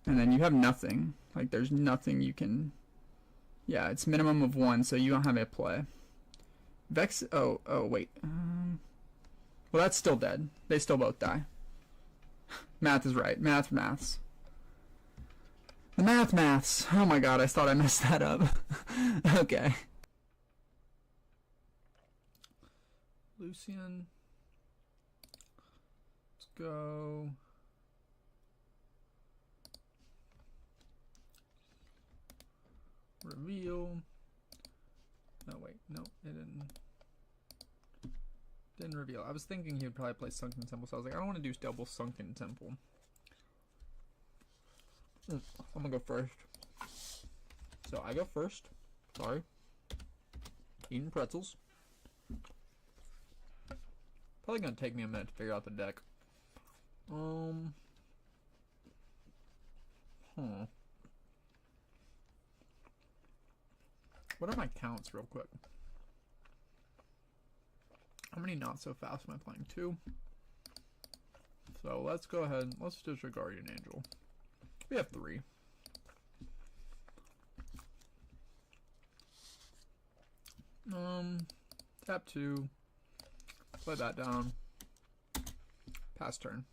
And then you have nothing. Like, there's nothing you can... Yeah, it's minimum of 1, so you don't have a play. Vex... Oh, wait. Well, that's still dead. They still both die. Math is right. Maths. The maths. Oh my god, I thought I messed that up. Okay. Lucian. Let's go. Reveal. No, wait. No, it didn't reveal. I was thinking he would probably play Sunken Temple, so I was like, I don't want to do double Sunken Temple. I'm gonna go first. So I go first. Sorry. Eating pretzels. Probably gonna take me a minute to figure out the deck. What are my counts real quick? How many not so fast am I playing? 2. So let's go ahead. Let's disregard Guardian Angel. We have 3. Tap 2. Play that down. Pass turn.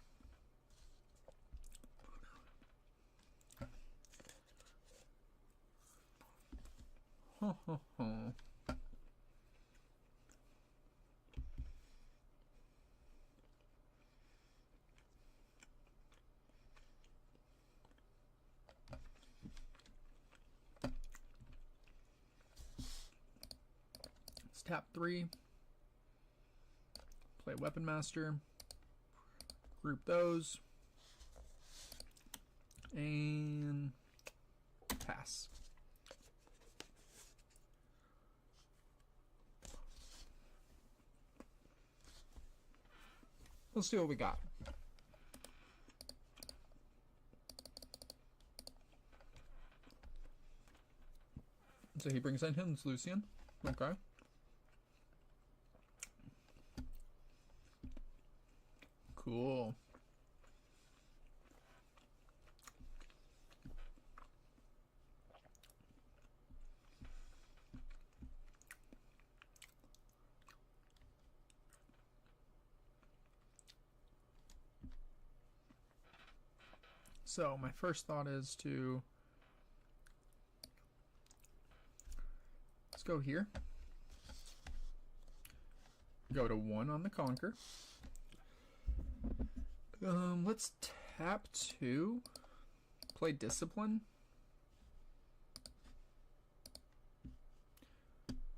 Let's tap 3. Play Weapon Master. Group those. And pass. Let's see what we got. So he brings in his Lucian. Okay. Cool. So my first thought is to let's go here. Go to 1 on the Conquer. Let's tap 2. Play Discipline.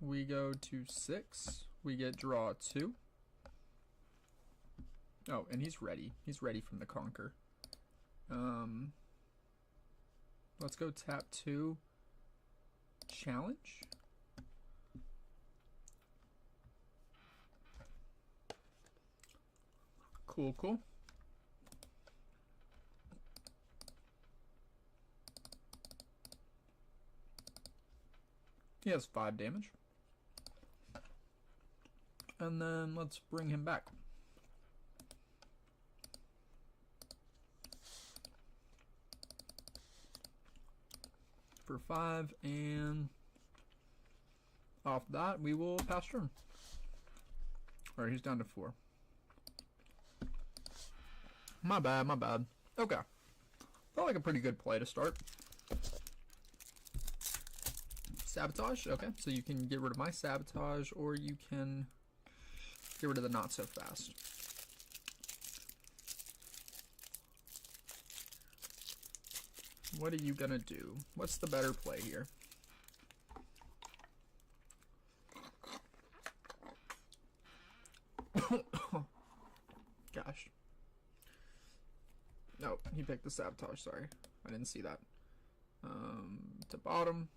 We go to 6. We get draw 2. Oh, and he's ready. He's ready from the Conquer. Let's go tap 2. Challenge. Cool. He has 5 damage. And then let's bring him back. For 5, and off that we will pass turn. Alright, he's down to 4. My bad. Okay. Felt like a pretty good play to start. Sabotage, okay. So you can get rid of my sabotage, or you can get rid of the not so fast. What are you gonna do? What's the better play here? Gosh. No, he picked the sabotage, sorry. I didn't see that. To bottom.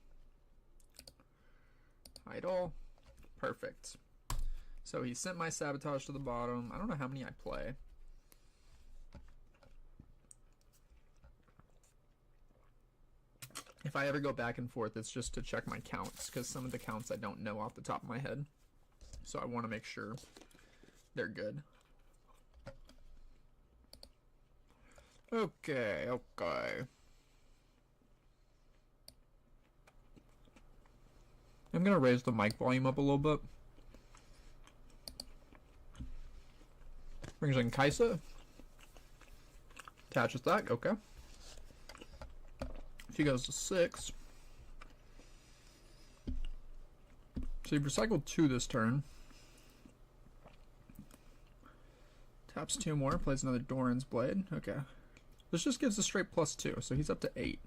Hide all. Perfect. So he sent my sabotage to the bottom. I don't know how many I play. If I ever go back and forth, it's just to check my counts, because some of the counts I don't know off the top of my head. So I want to make sure they're good. Okay. I'm gonna raise the mic volume up a little bit. Brings in Kaisa. Attaches that, okay. She goes to 6. So you recycled 2 this turn. Taps 2 more, plays another Doran's Blade. Okay. This just gives a straight +2, so he's up to 8.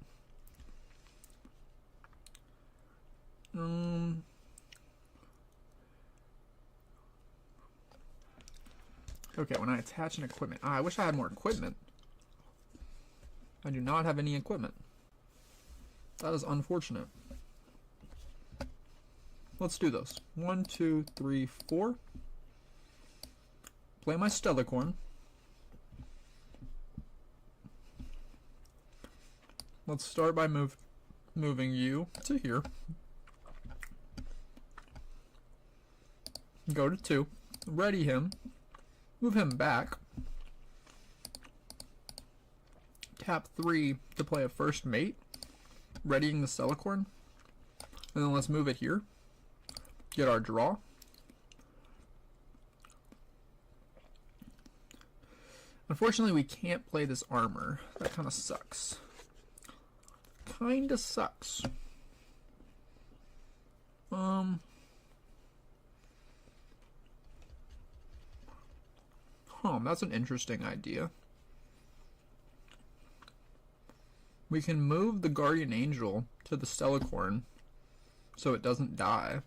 Okay, when I attach an equipment. I wish I had more equipment. I do not have any equipment. That is unfortunate. Let's do this. 1, 2, 3, 4. Play my Stellarcorn. Let's start by moving you to here. Go to 2. Ready him. Move him back. Tap 3 to play a first mate. Readying the Stellarcorn. And then let's move it here. Get our draw. Unfortunately, we can't play this armor. That kind of sucks. Kinda sucks. That's an interesting idea. We can move the Guardian Angel to the Stellarcorn so it doesn't die.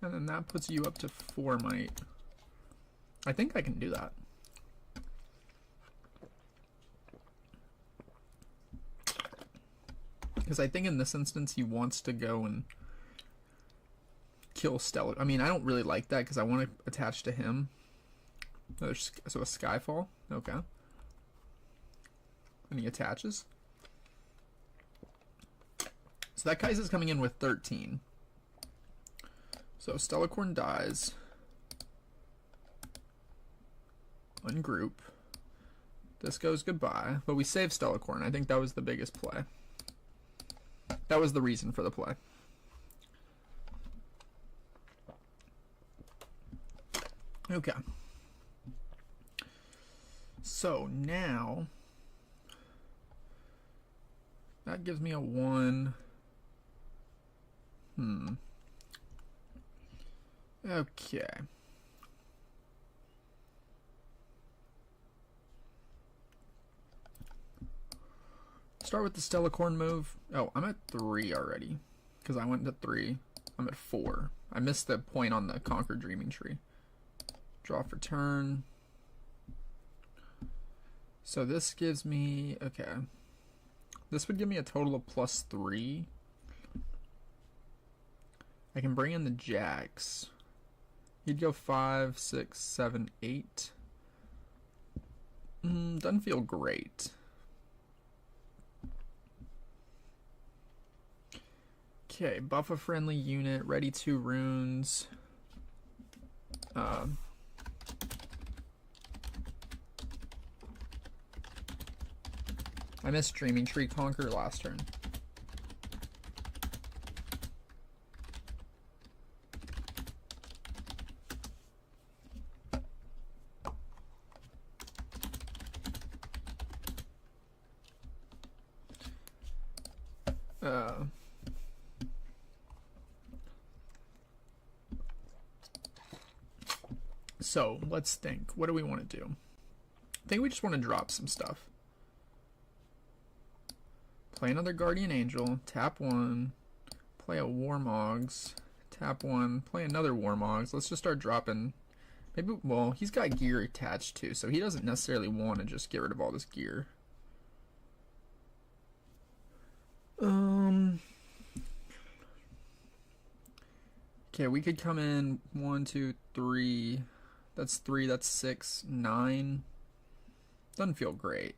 And then that puts you up to 4 might. I think I can do that. Because I think in this instance he wants to go and kill Stellar. I mean, I don't really like that because I want to attach to him. So a Skyfall. Okay. And he attaches. So that Kaiser's coming in with 13. So Stellarcorn dies. Ungroup. This goes goodbye. But we save Stellarcorn. I think that was the biggest play. That was the reason for the play. Okay. So now that gives me a 1. Okay. Start with the Stellarcorn move. Oh, I'm at 3 already because I went to 3. I'm at 4. I missed the point on the Conquer Dreaming Tree. Draw for turn. So this gives me, okay. This would give me a total of +3. I can bring in the JAX. You'd go 5, 6, 7, 8. Doesn't feel great. Okay, buff a friendly unit, ready 2 runes. I missed Dreaming Tree Conquer last turn. So let's think. What do we want to do? I think we just want to drop some stuff. Play another Guardian Angel, tap 1, play a Warmogs, tap 1, play another Warmogs. Let's just start dropping. Maybe, well, he's got gear attached too, so he doesn't necessarily want to just get rid of all this gear. Okay, we could come in 1, 2, 3. That's 3, that's 6, 9. Doesn't feel great.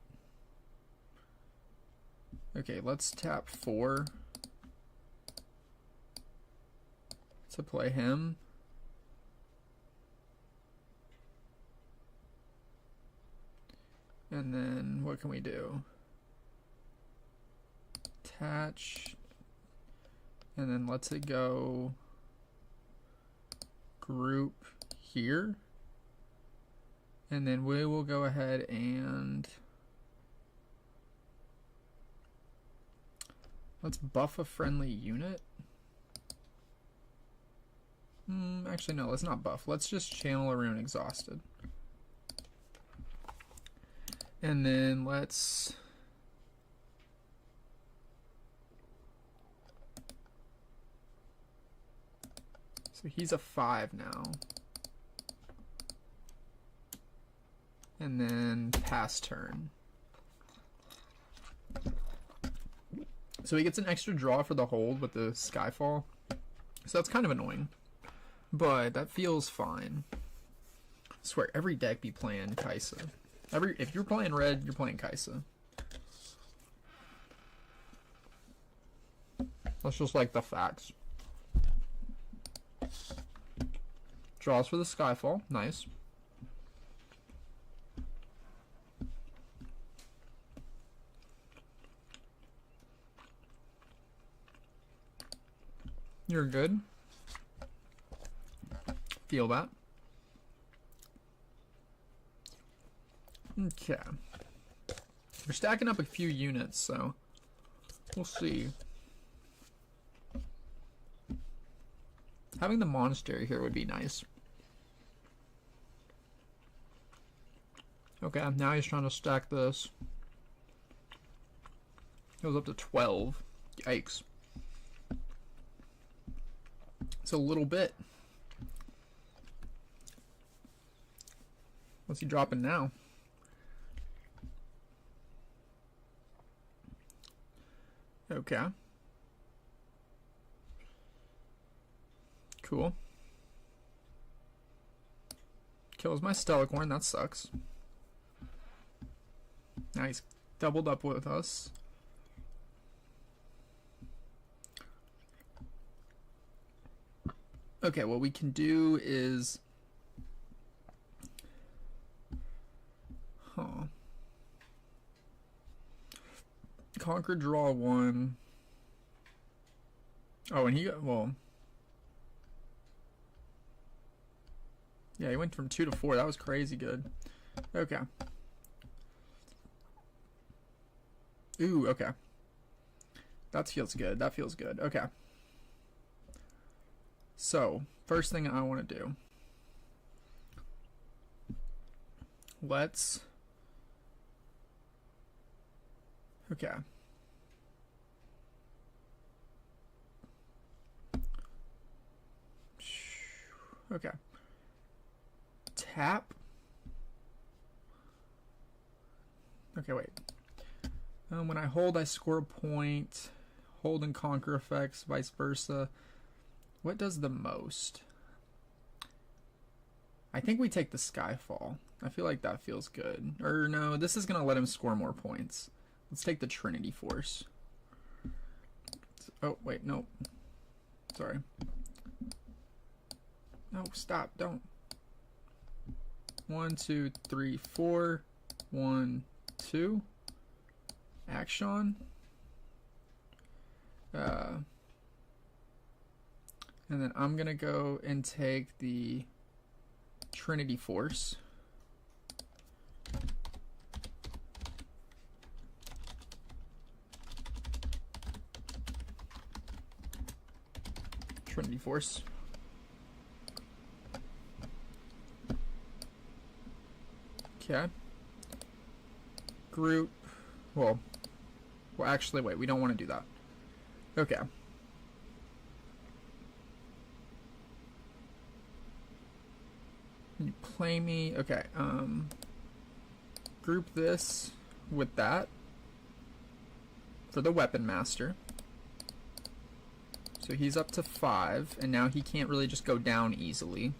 Okay, let's tap 4. to play him. And then what can we do? Attach. And then let's it go group here. And then we will go ahead and let's buff a friendly unit. Actually, no, let's not buff. Let's just channel a rune exhausted. And then let's... So he's a 5 now. And then pass turn. So he gets an extra draw for the hold with the Skyfall. So that's kind of annoying. But that feels fine. I swear, every deck be playing Kaisa. If you're playing red, you're playing Kaisa. That's just like the facts. Draws for the Skyfall. Nice. You're good. Feel that. Okay. We're stacking up a few units, so we'll see. Having the monastery here would be nice. Okay, now he's trying to stack this. Goes up to 12. Yikes. It's a little bit. What's he dropping now? Okay. Cool. Kills my Stellicorn, that sucks. Now he's doubled up with us. Okay, what we can do is... Conquer, draw 1. Oh, and he got... Well... Yeah, he went from 2 to 4. That was crazy good. Okay. Ooh, okay. That feels good. That feels good. Okay. So, first thing I want to do. Let's... Okay. Okay. Tap. Okay, wait. When I hold, I score a point. Hold and conquer effects, vice versa. What does the most? I think we take the Skyfall. I feel like that feels good. Or no, this is going to let him score more points. Let's take the Trinity Force. Oh, wait, no. Sorry. No, stop, don't. 1, 2, 3, 4. 1, 2. Action. And then I'm going to go and take the Trinity Force. Trinity Force. Okay. Group. Well, actually, wait. We don't want to do that. Okay. You play me. Okay. Group this with that for the Weapon Master. So he's up to 5, and now he can't really just go down easily.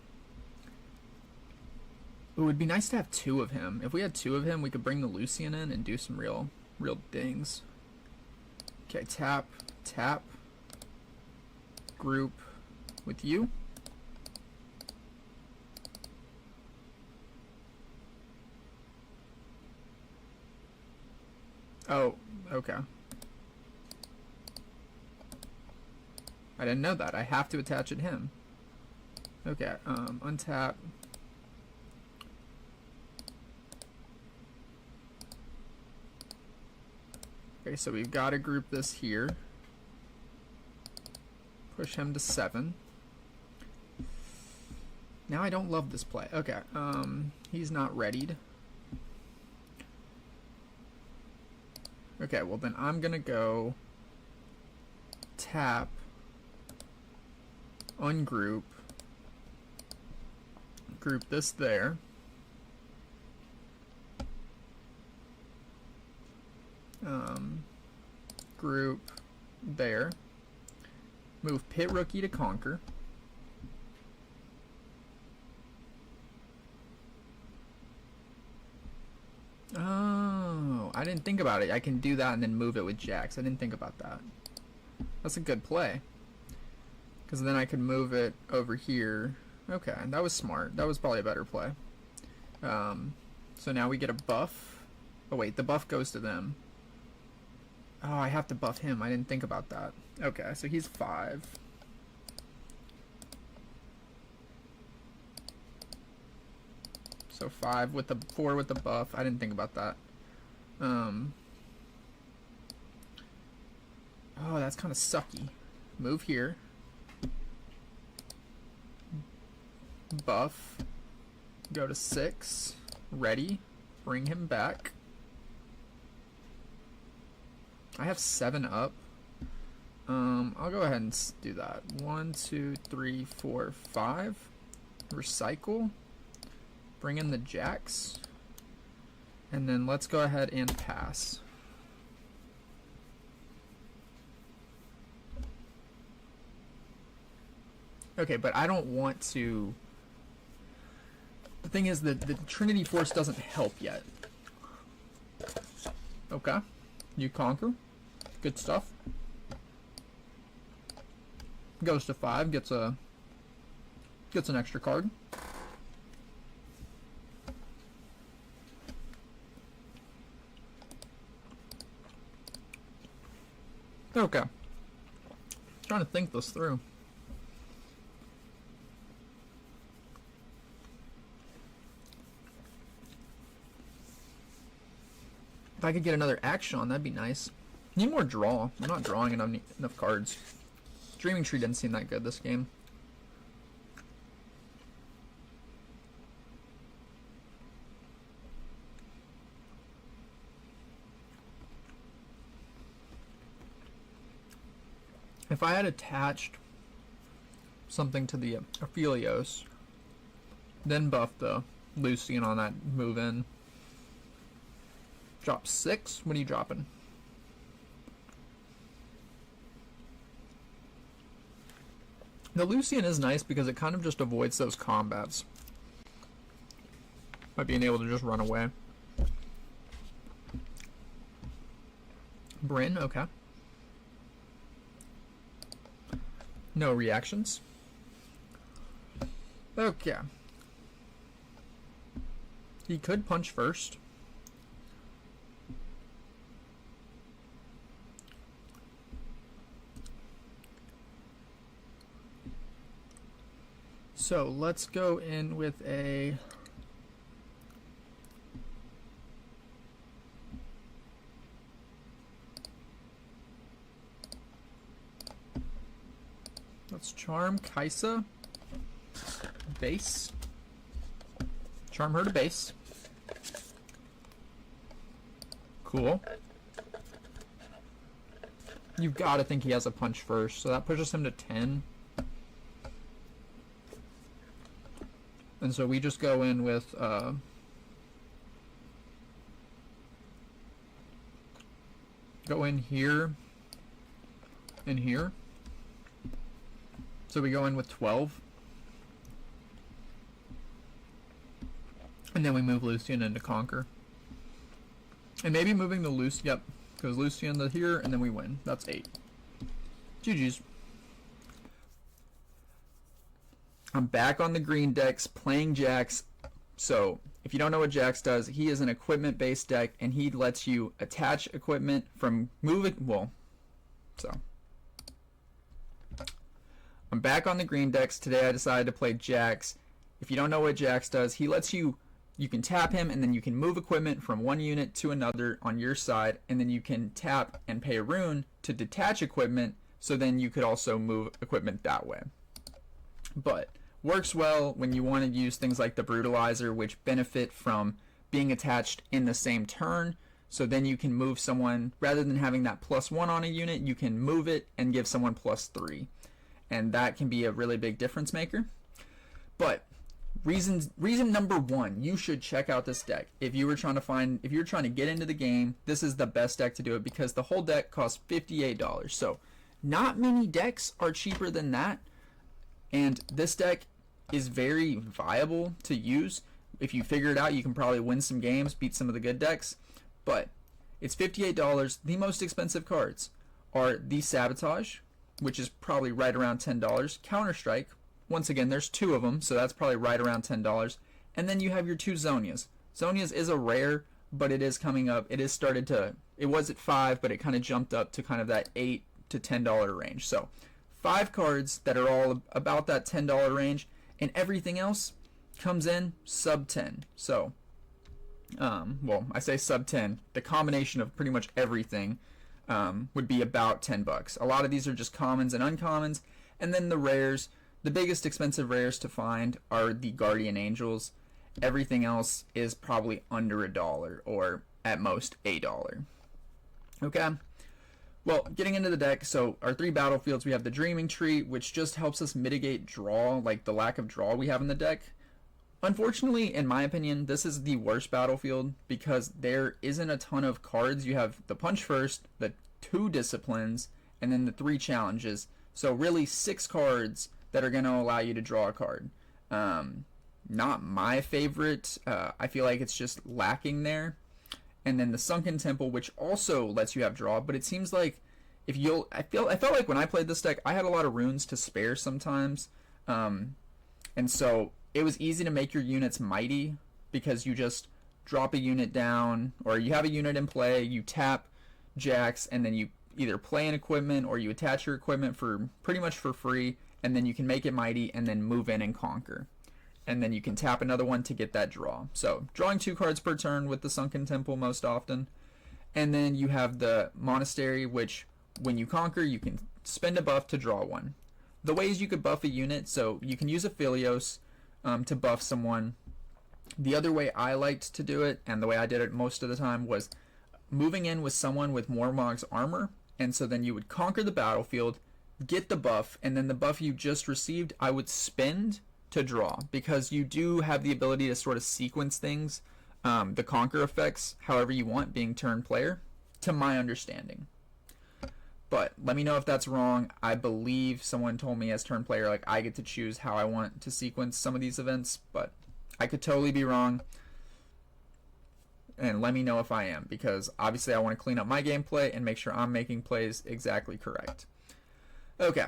It would be nice to have 2 of him. If we had 2 of him, we could bring the Lucian in and do some real dings. Okay, tap, tap, group, with you. Oh, okay. I didn't know that. I have to attach it him. Okay, untap. Okay, so we've got to group this here. Push him to 7. Now I don't love this play. Okay, he's not readied. Okay, well then I'm gonna go tap, ungroup, group this there. Group there. Move Pit Rookie to Conquer. Oh, I didn't think about it. I can do that and then move it with JAX. I didn't think about that. That's a good play. Because then I could move it over here. Okay, that was smart. That was probably a better play. So now we get a buff. Oh wait, the buff goes to them. Oh, I have to buff him. I didn't think about that. Okay, so he's 5. So 5 with the 4 with the buff. I didn't think about that. Oh, that's kind of sucky. Move here. Buff. Go to 6. Ready. Bring him back. I have 7 up. I'll go ahead and do that. 1, 2, 3, 4, 5. Recycle. Bring in the JAX. And then let's go ahead and pass. Okay, but I don't want to... The thing is that the Trinity Force doesn't help yet. Okay. You conquer. Good stuff. Goes to 5, gets an extra card. Okay. Trying to think this through. If I could get another action on, that'd be nice. Need more draw. I'm not drawing enough cards. Dreaming Tree didn't seem that good this game. If I had attached something to the Aphelios, then buffed the Lucian on that move in. Drop 6? What are you dropping? The Lucian is nice because it kind of just avoids those combats. By being able to just run away. Bryn, okay. No reactions. Okay. He could punch first. So let's go in with a let's charm Kaisa base. Charm her to base. Cool. You've got to think he has a punch first, so that pushes him to 10. And so we just go in with go in here and here. So we go in with 12. And then we move Lucian into Conquer. And maybe moving the Lucian, yep, because Lucian to here, and then we win. That's 8. GG's. I'm back on the green decks playing JAX. So if you don't know what JAX does, he is an equipment based deck, and he lets you attach equipment from moving. Well, so I'm back on the green decks. Today I decided to play JAX. If you don't know what JAX does, he lets you can tap him, and then you can move equipment from one unit to another on your side, and then you can tap and pay a rune to detach equipment, so then you could also move equipment that way. But works well when you want to use things like the Brutalizer, which benefit from being attached in the same turn, so then you can move someone, rather than having that +1 on a unit, you can move it and give someone +3, and that can be a really big difference maker. But reason number one, you should check out this deck. If you're trying to get into the game, this is the best deck to do it, because the whole deck costs $58. So not many decks are cheaper than that, and this deck is very viable to use. If you figure it out, you can probably win some games, beat some of the good decks. But it's $58. The most expensive cards are the Sabotage, which is probably right around $10. Counter-Strike, once again, there's 2 of them, so that's probably right around $10. And then you have your 2 Zonias. Zonias is a rare, but it is coming up. It was at 5, but it kind of jumped up to kind of that $8 to $10 range. So 5 cards that are all about that $10 range, and everything else comes in sub 10. So, well, I say sub 10. The combination of pretty much everything would be about $10. A lot of these are just commons and uncommons, and then the rares. The biggest expensive rares to find are the Guardian Angels. Everything else is probably under $1 or at most $1. Okay. Well, getting into the deck, so our 3 battlefields, we have the Dreaming Tree, which just helps us mitigate draw, like the lack of draw we have in the deck. Unfortunately, in my opinion, this is the worst battlefield because there isn't a ton of cards. You have the Punch First, the 2 Disciplines, and then the 3 Challenges. So really 6 cards that are going to allow you to draw a card. Not my favorite. I feel like it's just lacking there. And then the Sunken Temple, which also lets you have draw, but it seems like I felt like when I played this deck, I had a lot of runes to spare sometimes. And so it was easy to make your units mighty because you just drop a unit down, or you have a unit in play, you tap JAX, and then you either play an equipment or you attach your equipment for pretty much for free, and then you can make it mighty and then move in and conquer. And then you can tap another one to get that draw. So drawing 2 cards per turn with the Sunken Temple most often. And then you have the Monastery, which when you conquer, you can spend a buff to draw 1. The ways you could buff a unit, so you can use a Philios to buff someone. The other way I liked to do it, and the way I did it most of the time, was moving in with someone with Mormog's armor. And so then you would conquer the battlefield, get the buff, and then the buff you just received, I would spend to draw, because you do have the ability to sort of sequence things, the conquer effects, however you want, being turn player, to my understanding. But let me know if that's wrong. I believe someone told me as turn player, like, I get to choose how I want to sequence some of these events, but I could totally be wrong. And let me know if I am, because obviously I want to clean up my gameplay and make sure I'm making plays exactly correct. Okay.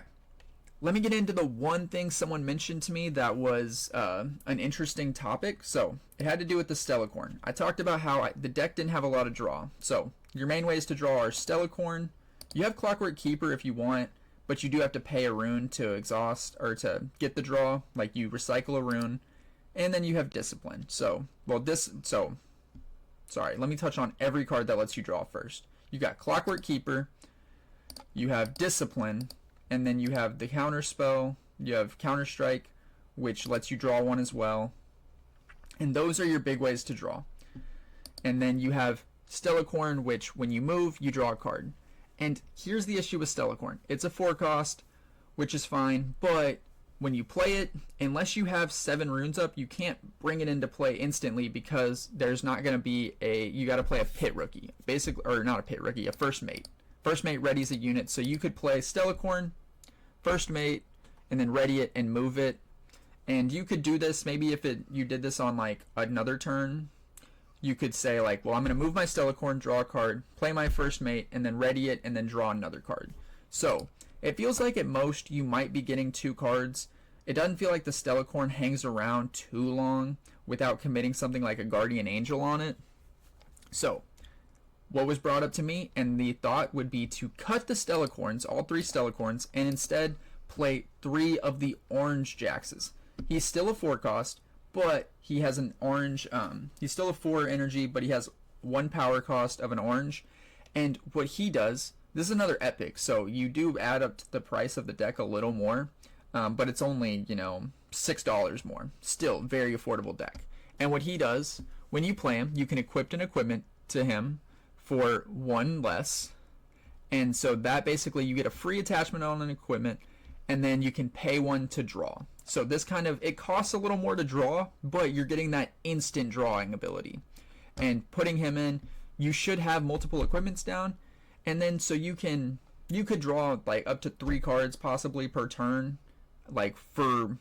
Let me get into the one thing someone mentioned to me that was an interesting topic. So it had to do with the Stellacorn. I talked about how the deck didn't have a lot of draw. So your main ways to draw are Stellacorn. You have Clockwork Keeper if you want, but you do have to pay a rune to exhaust or to get the draw. Like you recycle a rune, and then you have Discipline. Sorry, let me touch on every card that lets you draw first. You got Clockwork Keeper, you have Discipline, and then you have the Counter Spell, you have Counter Strike, which lets you draw 1 as well. And those are your big ways to draw. And then you have Stellacorn, which when you move, you draw a card. And here's the issue with Stellacorn. It's a 4 cost, which is fine, but when you play it, unless you have 7 runes up, you can't bring it into play instantly, because there's not going to be you got to play a pit rookie, basically, or not a pit rookie, a first mate. First mate readies a unit, so you could play Stellacorn, first mate, and then ready it and move it. And you could do this, maybe if you did this on like another turn, you could say like, well, I'm going to move my Stellacorn, draw a card, play my first mate, and then ready it, and then draw another card. So it feels like at most you might be getting 2 cards it doesn't feel like the Stellacorn hangs around too long without committing something like a Guardian Angel on it. So, what was brought up to me, and the thought would be to cut the Stellacorns, all 3 Stellacorns, and instead play 3 of the orange JAXs. He's still a 4 cost, but he has an orange, he's still a 4 energy, but he has 1 power cost of an orange. And what he does, this is another epic, so you do add up to the price of the deck a little more, but it's only, you know, $6 more. Still, very affordable deck. And what he does, when you play him, you can equip an equipment to him for 1 less. And so that basically, you get a free attachment on an equipment, and then you can pay 1 to draw. So this kind of, it costs a little more to draw, but you're getting that instant drawing ability. And putting him in, you should have multiple equipments down, and then so you could draw like up to 3 cards possibly per turn, like for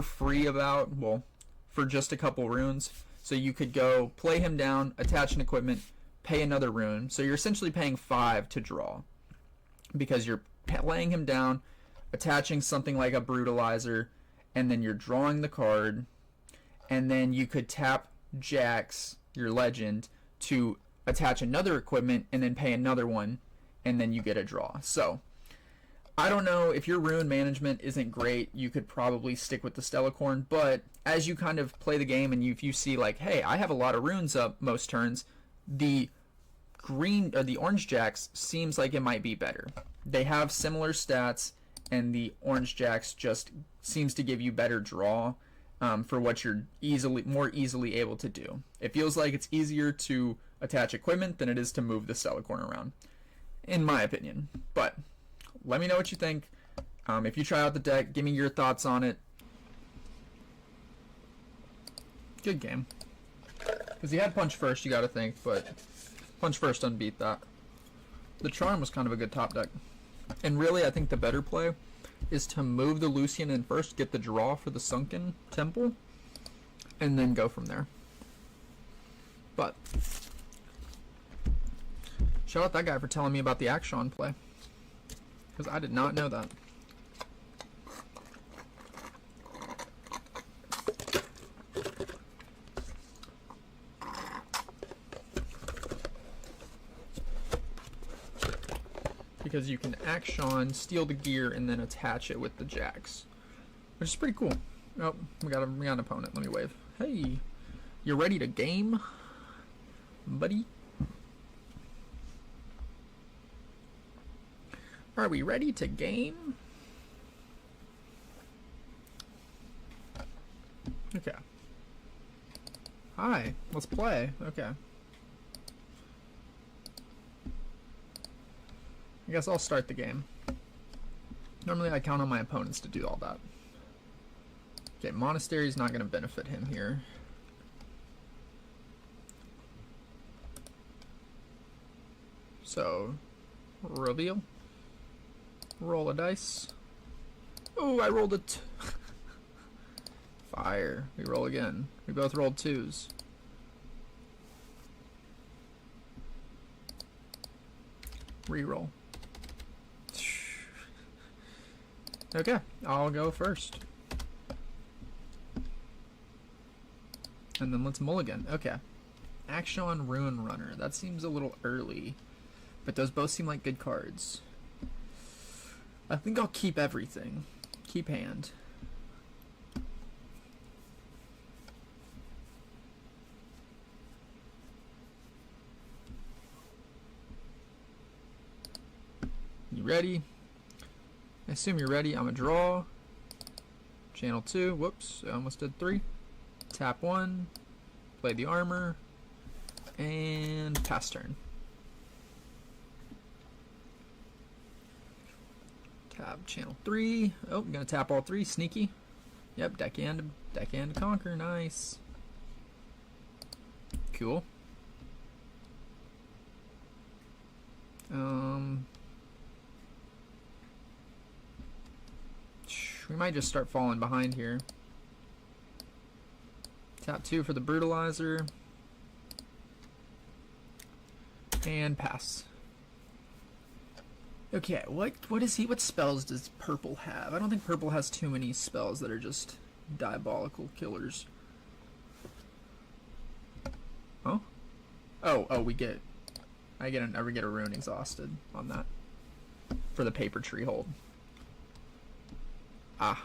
free about, well, for just a couple runes. So you could go play him down, attach an equipment, pay another rune. So you're essentially paying 5 to draw, because you're laying him down, attaching something like a brutalizer, and then you're drawing the card, and then you could tap JAX, your legend, to attach another equipment and then pay another one, and then you get a draw. So I don't know, if your rune management isn't great, you could probably stick with the Stellacorn, but as you kind of play the game and you see like, hey, I have a lot of runes up most turns, the green or the orange JAX seems like it might be better. They have similar stats, and the orange JAX just seems to give you better draw for what you're more easily able to do. It feels like it's easier to attach equipment than it is to move the Stellacorn around, in my opinion. But let me know what you think. If you try out the deck, give me your thoughts on it. Good game. Because he had punch first, you gotta think, but punch first unbeat that. The Charm was kind of a good top deck. And really, I think the better play is to move the Lucian in first, get the draw for the Sunken Temple, and then go from there. But shout out that guy for telling me about the Action play, because I did not know that. Because you can Action, steal the gear, and then attach it with the JAX, which is pretty cool. Oh, we got an opponent. Let me wave. Hey, you ready to game, buddy? Are we ready to game? Okay. Hi, let's play. Okay. I guess I'll start the game. Normally I count on my opponents to do all that. Okay, Monastery's not going to benefit him here. So, reveal. Roll a dice. Oh, I rolled it. Fire. We roll again. We both rolled 2s. Reroll. Okay, I'll go first. And then let's mulligan. Okay. Action Ruin Runner. That seems a little early, but those both seem like good cards. I think I'll keep everything. Keep hand. You ready? I assume you're ready. I'm gonna draw. Channel 2. Whoops, I almost did 3. Tap 1. Play the armor. And pass turn. Tap channel 3. Oh, I'm gonna tap all 3. Sneaky. Yep, deckhand to conquer. Nice. Cool. We might just start falling behind here. Tap 2 for the brutalizer. And pass. Okay, what spells does purple have? I don't think purple has too many spells that are just diabolical killers. Oh? Oh, we get... I get a rune exhausted on that. For the paper tree hold. Ah.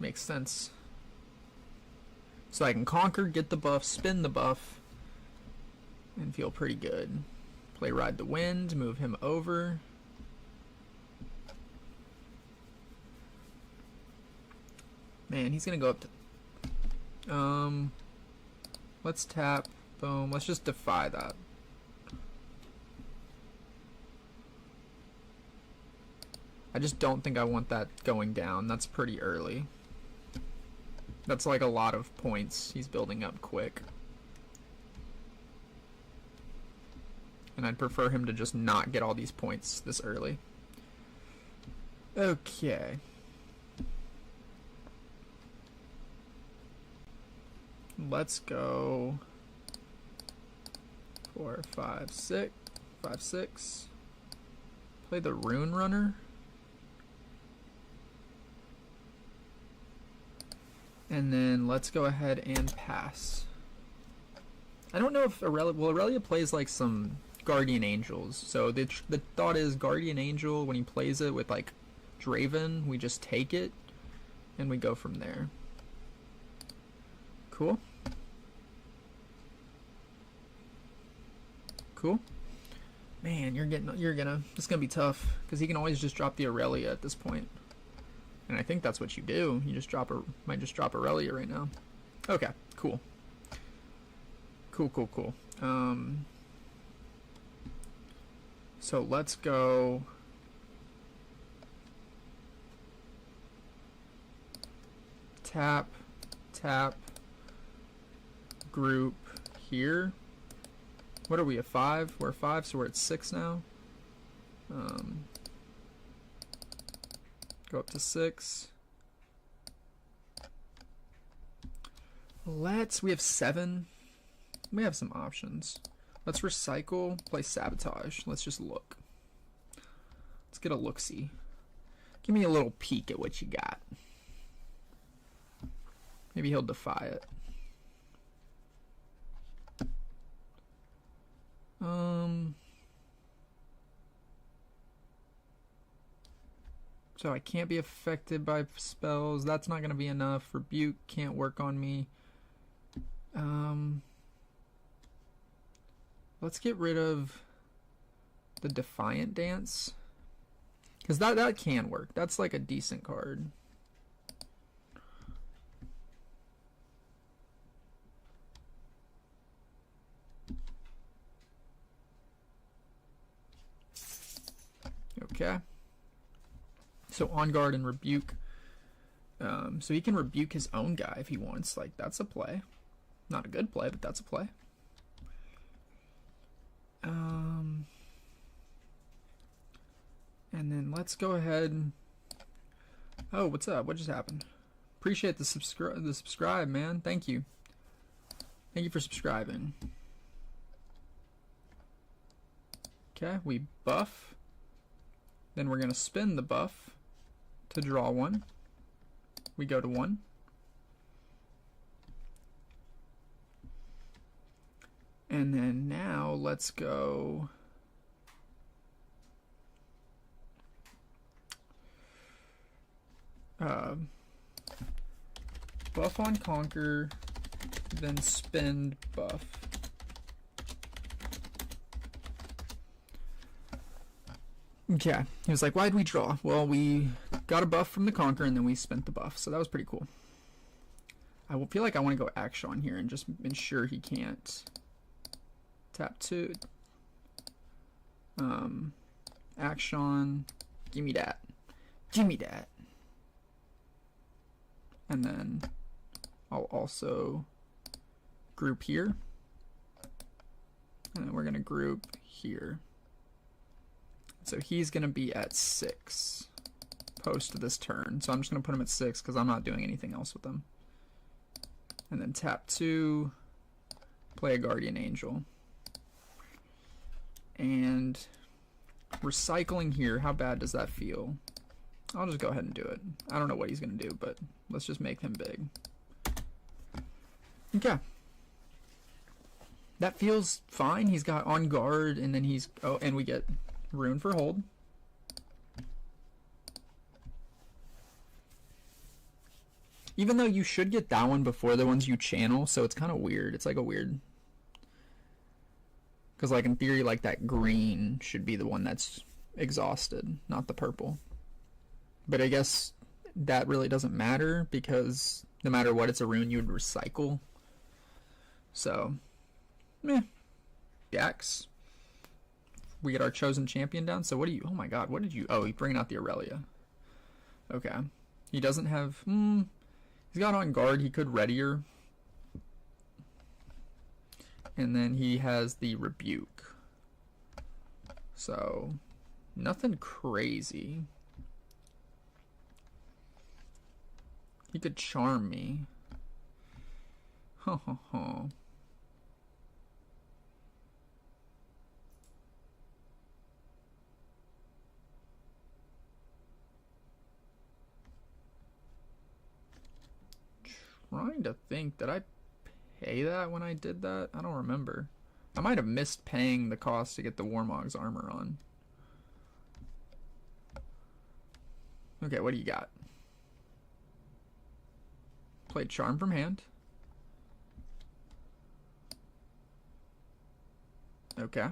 Makes sense. So I can conquer, get the buff, spin the buff, and feel pretty good. Play Ride the Wind, move him over. Man, he's gonna go up to... let's tap. Boom. Let's just defy that. I just don't think I want that going down. That's pretty early. That's like a lot of points he's building up quick. And I'd prefer him to just not get all these points this early. Okay. Let's go 4, 5, 6. 5, 6. Play the Rune Runner. And then let's go ahead and pass. I don't know if Irelia... Well, Irelia plays like some Guardian Angels. So the thought is Guardian Angel, when he plays it with like Draven, we just take it and we go from there. Cool. Cool. Man, it's gonna be tough because he can always just drop the Irelia at this point. And I think that's what you do. You just might just drop Irelia right now. Okay, cool. Cool. So let's go. Tap, group here. What are we, a 5? We're 5, so we're at 6 now. Go up to 6. We have 7. We have some options. Let's recycle, play Sabotage. Let's just look. Let's get a look-see. Give me a little peek at what you got. Maybe he'll defy it. So I can't be affected by spells. That's not going to be enough. Rebuke can't work on me. Let's get rid of the Defiant Dance. Because that can work. That's like a decent card. Okay. So On Guard and Rebuke. So he can rebuke his own guy if he wants. Like, that's a play. Not a good play, but that's a play. And then let's go ahead. Oh, what's up? What just happened? Appreciate the subscribe, man. Thank you. Thank you for subscribing. Okay, we buff. Then we're going to spin the buff to draw 1. We go to 1. And then now let's go buff on Conquer, then spend buff. Okay, he was like, why'd we draw? Well, we got a buff from the Conquer and then we spent the buff, so that was pretty cool. I feel like I want to go Action here and just ensure he can't. Tap 2. Action. Give me that. Give me that. And then I'll also group here. And then we're going to group here. So he's going to be at 6 post this turn. So I'm just going to put him at 6 because I'm not doing anything else with him. And then tap 2. Play a Guardian Angel. And recycling here, how bad does that feel? I'll just go ahead and do it. I don't know what he's going to do, but let's just make him big. Okay. That feels fine. He's got on guard, and then he's... Oh, and we get rune for hold. Even though you should get that one before the ones you channel, so it's kind of weird. It's like a weird... Because, like, in theory, like, that green should be the one that's exhausted, not the purple. But I guess that really doesn't matter, because no matter what, it's a rune you would recycle. So, meh. JAX. We get our chosen champion down. So what do you... Oh my god, what did you... Oh, he's bringing out the Irelia. Okay. He doesn't have... He's got on guard. He could readier. And then he has the rebuke. So, nothing crazy. He could charm me. Trying to think, did I pay that when I did that? I don't remember. I might have missed paying the cost to get the Warmog's armor on. Okay, what do you got? Played Charm from hand. Okay.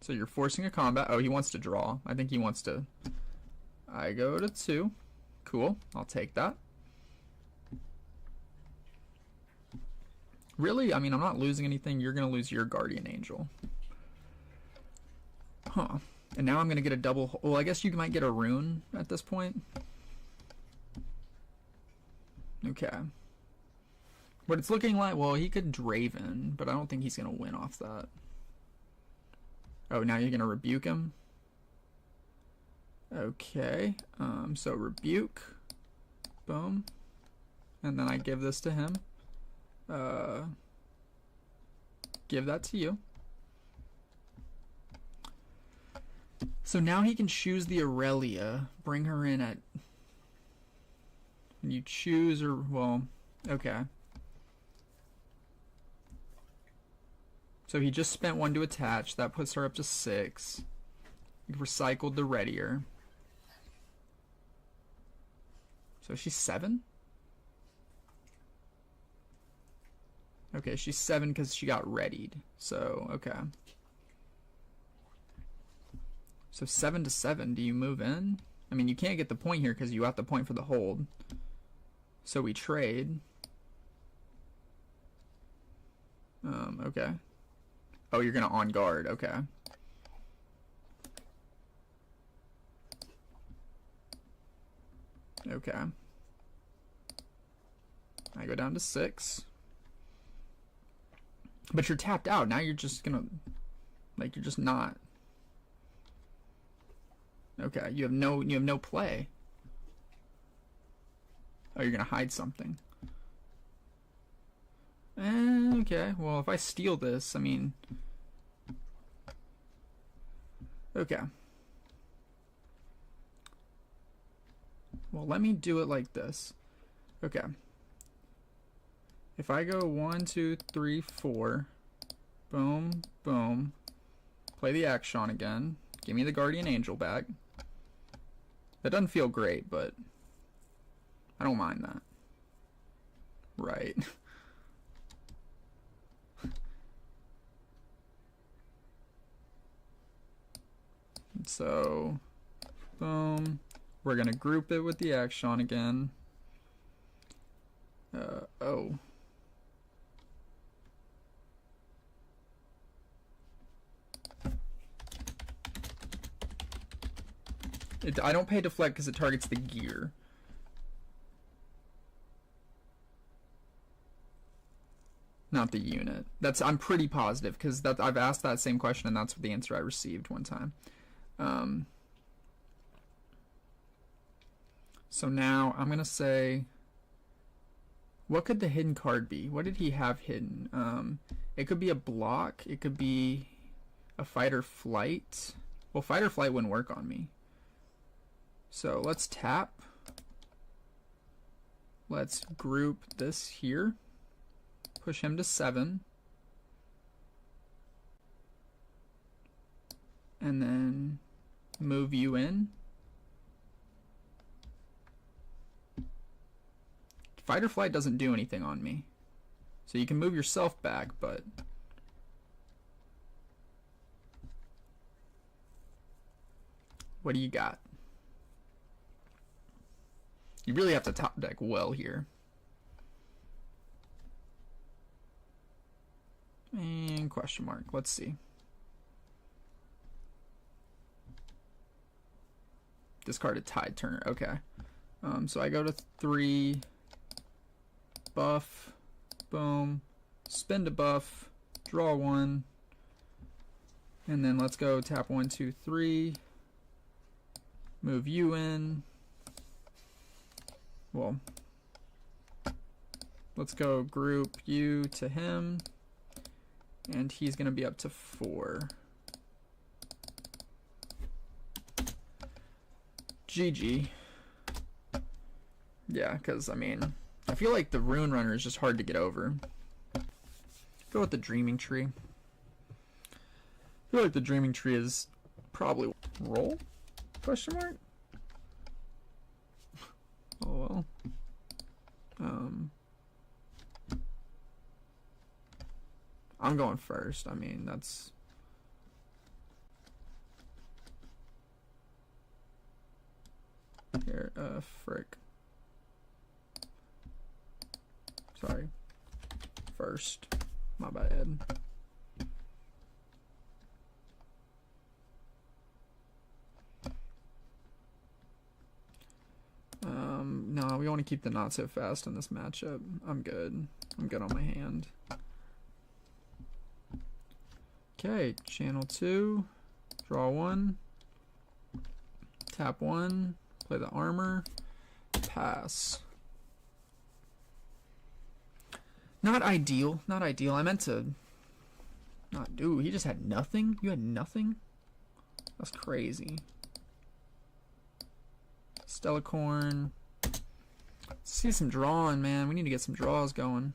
So you're forcing a combat. Oh, he wants to draw. I think he wants to... I go to 2. Cool. I'll take that. Really? I mean, I'm not losing anything. You're going to lose your Guardian Angel. Huh. And now I'm going to get a double... Well, I guess you might get a rune at this point. Okay. But it's looking like... Well, he could Draven, but I don't think he's going to win off that. Oh, now you're going to rebuke him? Okay. So rebuke. Boom. And then I give this to him. Give that to you. So now he can choose the Irelia, bring her in at... You choose or... Well, okay. So he just spent 1 to attach. That puts her up to 6. He recycled the readier. So she's 7? Okay, she's 7 because she got readied. So, okay. So 7 to 7, do you move in? I mean, you can't get the point here because you got the point for the hold. So we trade. Okay. Oh, you're going to on guard. Okay. Okay. I go down to 6. But you're tapped out. Now you're just gonna... Like, you're just not... Okay, you have no play. Oh, you're gonna hide something. Okay, well, if I steal this, I mean... Okay. Well, let me do it like this. Okay. If I go 1, 2, 3, 4, boom, boom, play the action again, give me the Guardian Angel back. That doesn't feel great, but I don't mind that. Right. So, boom. We're going to group it with the action again. Oh. I don't pay deflect because it targets the gear. Not the unit. I'm pretty positive because I've asked that same question and that's the answer I received one time. So now I'm gonna say, what could the hidden card be? What did he have hidden? It could be a block. It could be... A fight or flight. Well, fight or flight wouldn't work on me. So let's tap. Let's group this here. Push him to 7. And then move you in. Fight or flight doesn't do anything on me. So you can move yourself back, but what do you got? You really have to top deck well here. And question mark. Let's see. Discarded Tide Turner. Okay. So I go to 3. Buff. Boom. Spend a buff. Draw 1. And then let's go tap 1, 2, 3. Move you in. Well, let's go group you to him. And he's going to be up to 4. GG. Yeah, because, I mean, I feel like the Rune Runner is just hard to get over. Go with the Dreaming Tree. I feel like the Dreaming Tree is probably roll? Question mark? Oh well. I'm going first. I mean, that's... Here, frick. Sorry. First. My bad. No, we want to keep the not so fast in this matchup. I'm good. I'm good on my hand. Okay, channel 2. Draw 1. Tap 1. Play the armor. Pass. Not ideal. Not ideal. I meant to not do. He just had nothing? You had nothing? That's crazy. Stellacorn. Let's see some drawing, man. We need to get some draws going.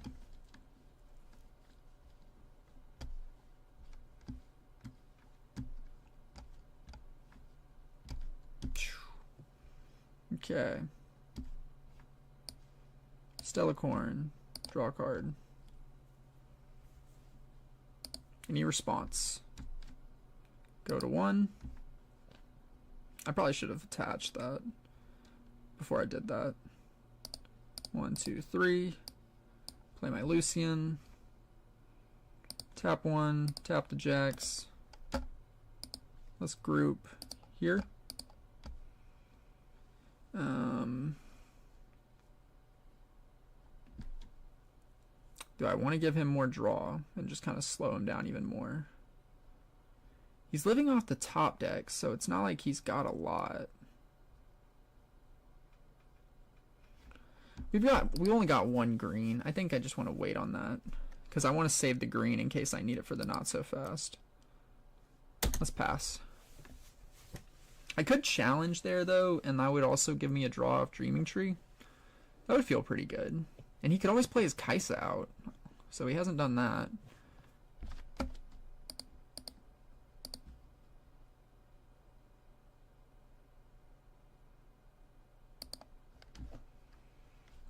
Okay. Stellacorn. Draw a card. Any response? Go to 1. I probably should have attached that before I did that. 1, 2, 3. Play my Lucian. Tap 1. Tap the JAX. Let's group here. Do I want to give him more draw and just kind of slow him down even more? He's living off the top deck, so it's not like he's got a lot. We only got 1 green. I think I just want to wait on that because I want to save the green in case I need it for the not so fast. Let's pass. I could challenge there though, and that would also give me a draw of Dreaming Tree. That would feel pretty good. And he could always play his Kaisa out, so he hasn't done that.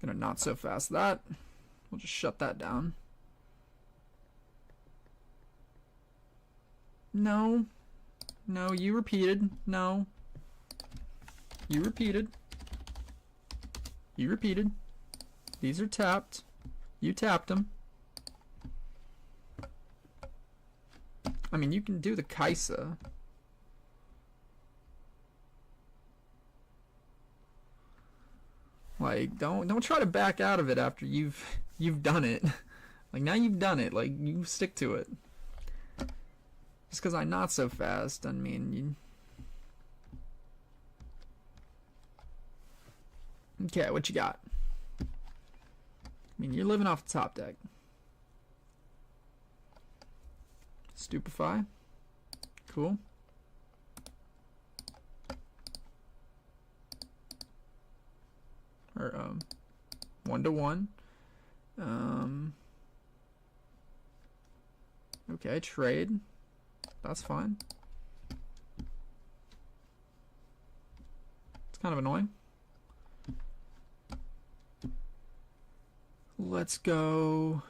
Gonna not so fast that. We'll just shut that down. No. No, you repeated. No. You repeated. You repeated. These are tapped. You tapped them. I mean, you can do the Kaisa. Like, don't try to back out of it after you've done it. Like, now you've done it. Like, you stick to it. Just because I'm not so fast, I mean, you... Okay, what you got? I mean, you're living off the top deck. Stupefy. Cool. Or 1-to-1. Okay, trade. That's fine. It's kind of annoying. Let's go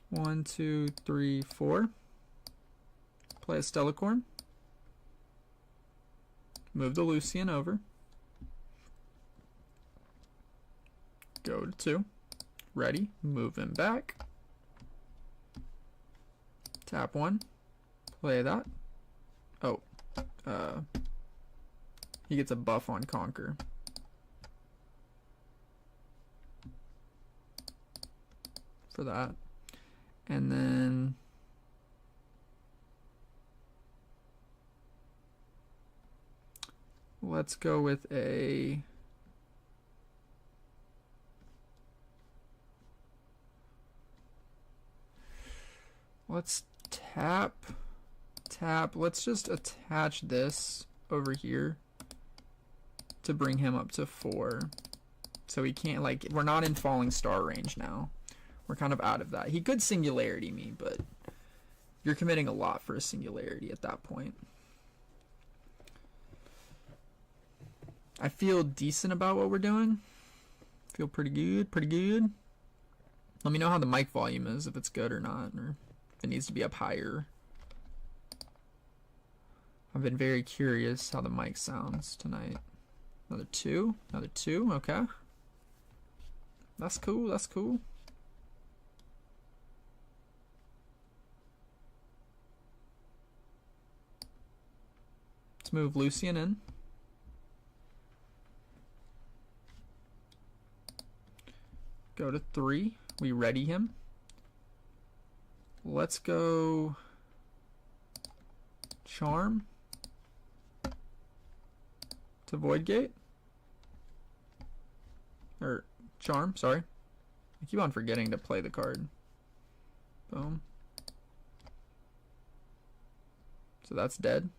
1, 2, 3, 4. Play a Stellacorn. Move the Lucian over. Go to 2. Ready. Move him back. Tap 1. Play that. Oh. He gets a buff on Conquer. For that. And then let's go with a let's tap. Let's just attach this over here to bring him up to 4. So he can't, like, we're not in falling star range now. We're kind of out of that. He could singularity me, but you're committing a lot for a singularity at that point. I feel decent about what we're doing. Feel pretty good, pretty good. Let me know how the mic volume is, if it's good or not, or if it needs to be up higher. I've been very curious how the mic sounds tonight. Another 2, okay. That's cool, that's cool. Let's move Lucian in. Go to 3. We ready him. Let's go Charm to Void Gate. Or Charm, sorry. I keep on forgetting to play the card. Boom. So that's dead.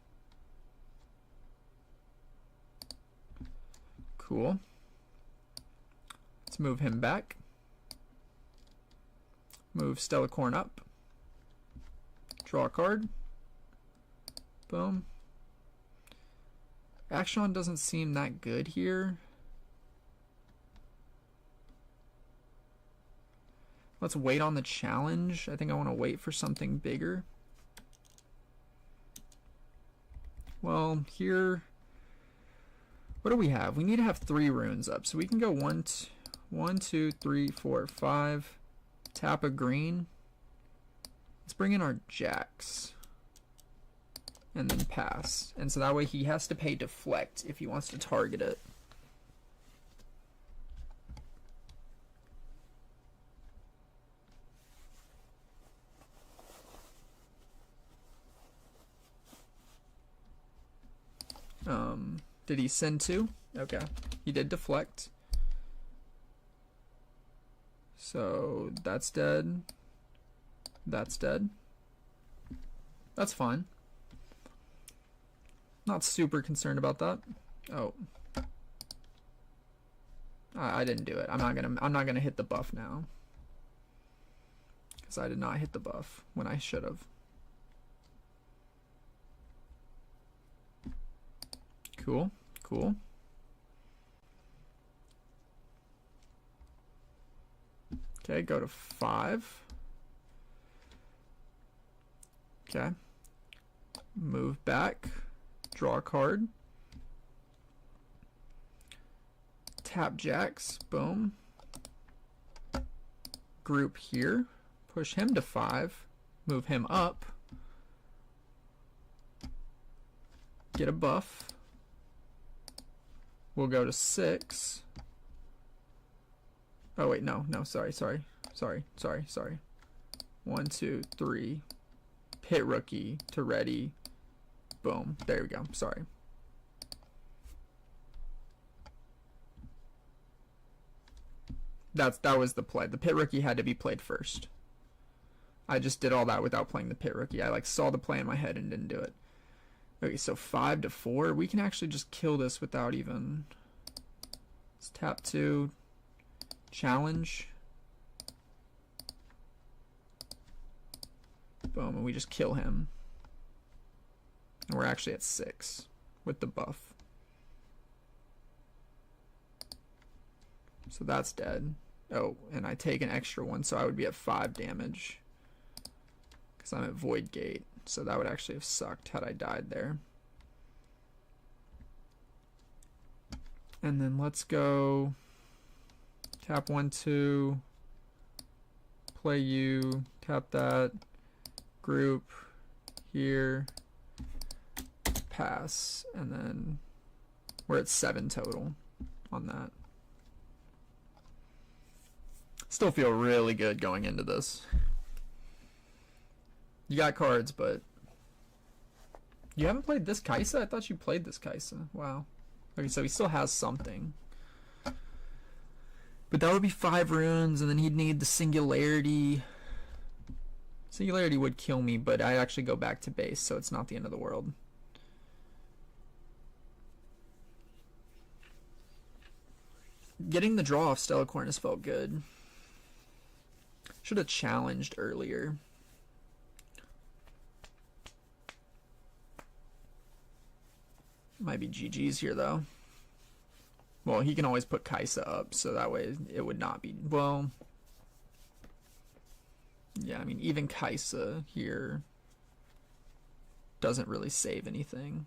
Cool. Let's move him back. Move Stellacorn up. Draw a card. Boom. Action doesn't seem that good here. Let's wait on the challenge. I think I want to wait for something bigger. Well, here, what do we have? We need to have 3 runes up. So we can go 1, 2, 3, 4, 5. Tap a green. Let's bring in our JAX. And then pass. And so that way he has to pay deflect if he wants to target it. Did he send 2? Okay. He did deflect. So that's dead. That's dead. That's fine. Not super concerned about that. Oh. I didn't do it. I'm not gonna hit the buff now. Because I did not hit the buff when I should have. Cool. Cool. Okay, go to 5. Okay. Move back. Draw a card. Tap JAX. Boom. Group here. Push him to 5. Move him up. Get a buff. We'll go to 6. Oh wait, no, sorry. 1, 2, 3. Pit rookie to ready. Boom. There we go. Sorry. That was the play. The pit rookie had to be played first. I just did all that without playing the Pit Rookie. I like saw the play in my head and didn't do it. Okay, so 5 to 4. We can actually just kill this without even... Let's tap 2. Challenge. Boom, and we just kill him. And we're actually at 6 with the buff. So that's dead. Oh, and I take an extra one, so I would be at 5 damage. Because I'm at Void Gate. So that would actually have sucked had I died there. And then let's go tap 1, 2, play you, tap that, group, here, pass, and then we're at 7 total on that. Still feel really good going into this. You got cards, but you haven't played this Kai'Sa? I thought you played this Kai'Sa. Wow. Okay, so he still has something. But that would be 5 runes, and then he'd need the Singularity. Singularity would kill me, but I actually go back to base, so it's not the end of the world. Getting the draw off Stellar has felt good. Should have challenged earlier. Might be GG's here, though. Well, he can always put Kai'Sa up, so that way it would not be... Well... Yeah, I mean, even Kai'Sa here doesn't really save anything.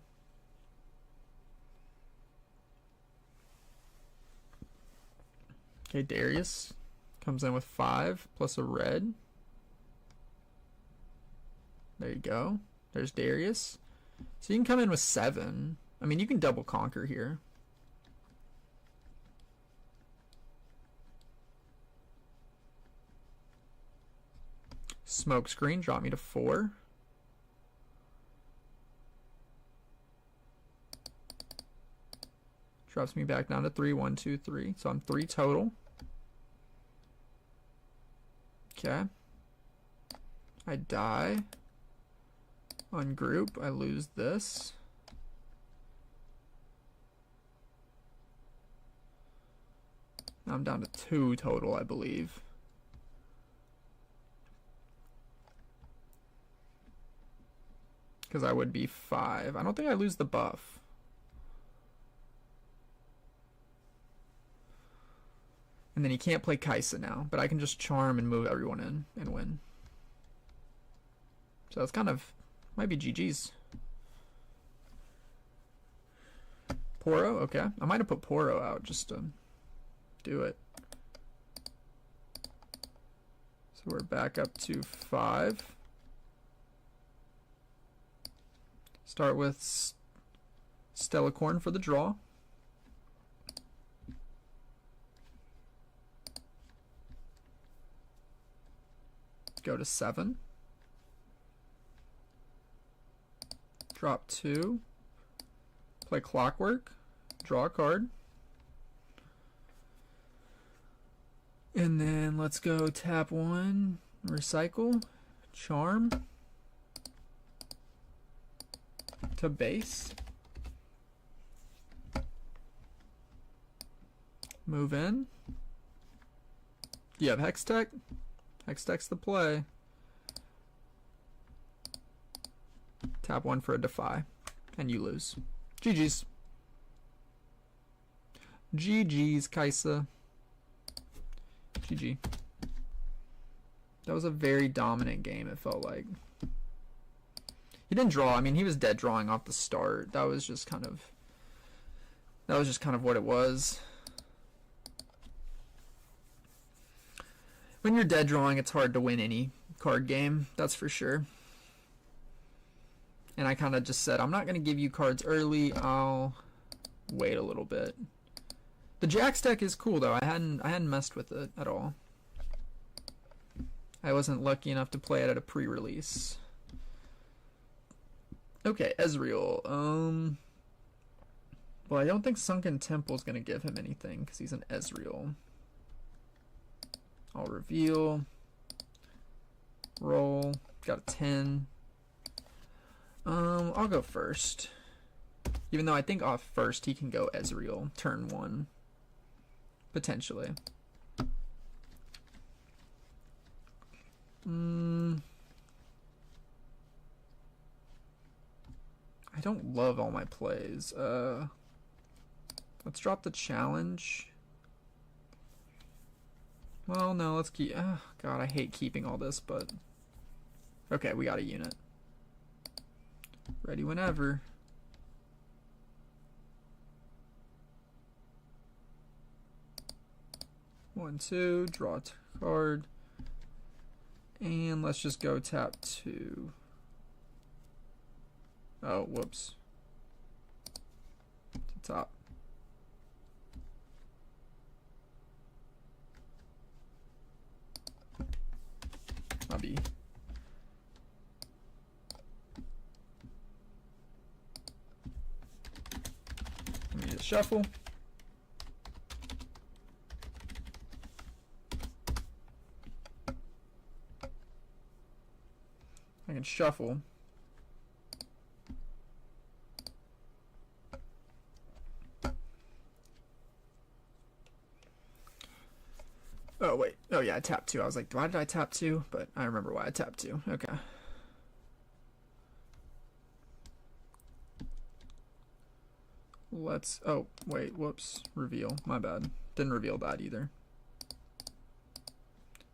Okay, Darius comes in with 5 plus a red. There you go. There's Darius. So you can come in with 7. I mean, you can double conquer here. Smoke screen, drop me to 4. Drops me back down to 3. 1, 2, 3. So I'm 3 total. Okay. I die. Ungroup. I lose this. Now I'm down to 2 total, I believe. Because I would be 5. I don't think I lose the buff. And then he can't play Kai'Sa now, but I can just charm and move everyone in and win. So that's kind of, might be GG's. Poro, okay. I might have put Poro out just to do it. So we're back up to 5. Start with Stellar for the draw. Go to 7. Drop 2. Play Clockwork. Draw a card. And then let's go tap 1. Recycle. Charm. To base. Move in. You have Hextech. Hextech's the play. Tap 1 for a Defy. And you lose. GG's. GG's, Kai'Sa. GG. That was a very dominant game, it felt like. He didn't draw. I mean, he was dead drawing off the start. That was just kind of what it was. When you're dead drawing, it's hard to win any card game. That's for sure. And I kind of just said, I'm not going to give you cards early. I'll wait a little bit. The JAX deck is cool though. I hadn't messed with it at all. I wasn't lucky enough to play it at a pre-release. Okay, Ezreal. Well, I don't think Sunken Temple is going to give him anything because he's an Ezreal. I'll reveal. Roll. got a 10. I'll go first. Even though I think off first he can go Ezreal, turn 1. Potentially. I don't love all my plays. Let's drop the challenge. Well, no, let's keep... God, I hate keeping all this, but... Okay, we got a unit. Ready whenever. One, two, draw a card. And let's just go tap 2. Oh, whoops. To top. I'll be... Let me just shuffle. I can shuffle. Oh, wait. Oh, yeah, I tapped 2. I was like, why did I tap 2? But I remember why I tapped 2. Okay. Let's... Oh, wait. Whoops. Reveal. My bad. Didn't reveal that either.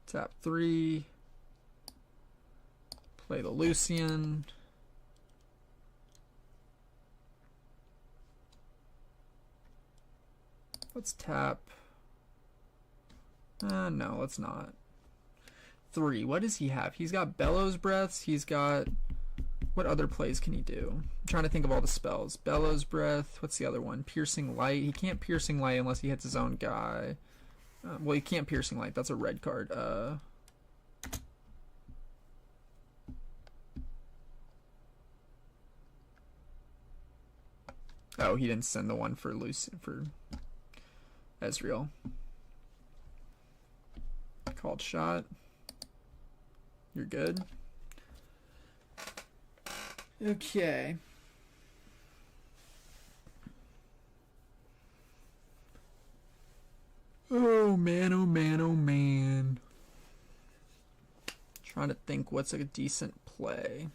Tap 3. Play the Lucian. Let's tap... no, let's not. 3. What does he have? He's got Bellows Breaths. He's got... What other plays can he do? I'm trying to think of all the spells. Bellows Breath. What's the other one? Piercing Light. He can't Piercing Light unless he hits his own guy. Well, he can't Piercing Light. That's a red card. Oh, he didn't send the one for Lucian, for Ezreal. Called shot. You're good. Okay. Oh man, oh man, oh man. Trying to think what's a decent play.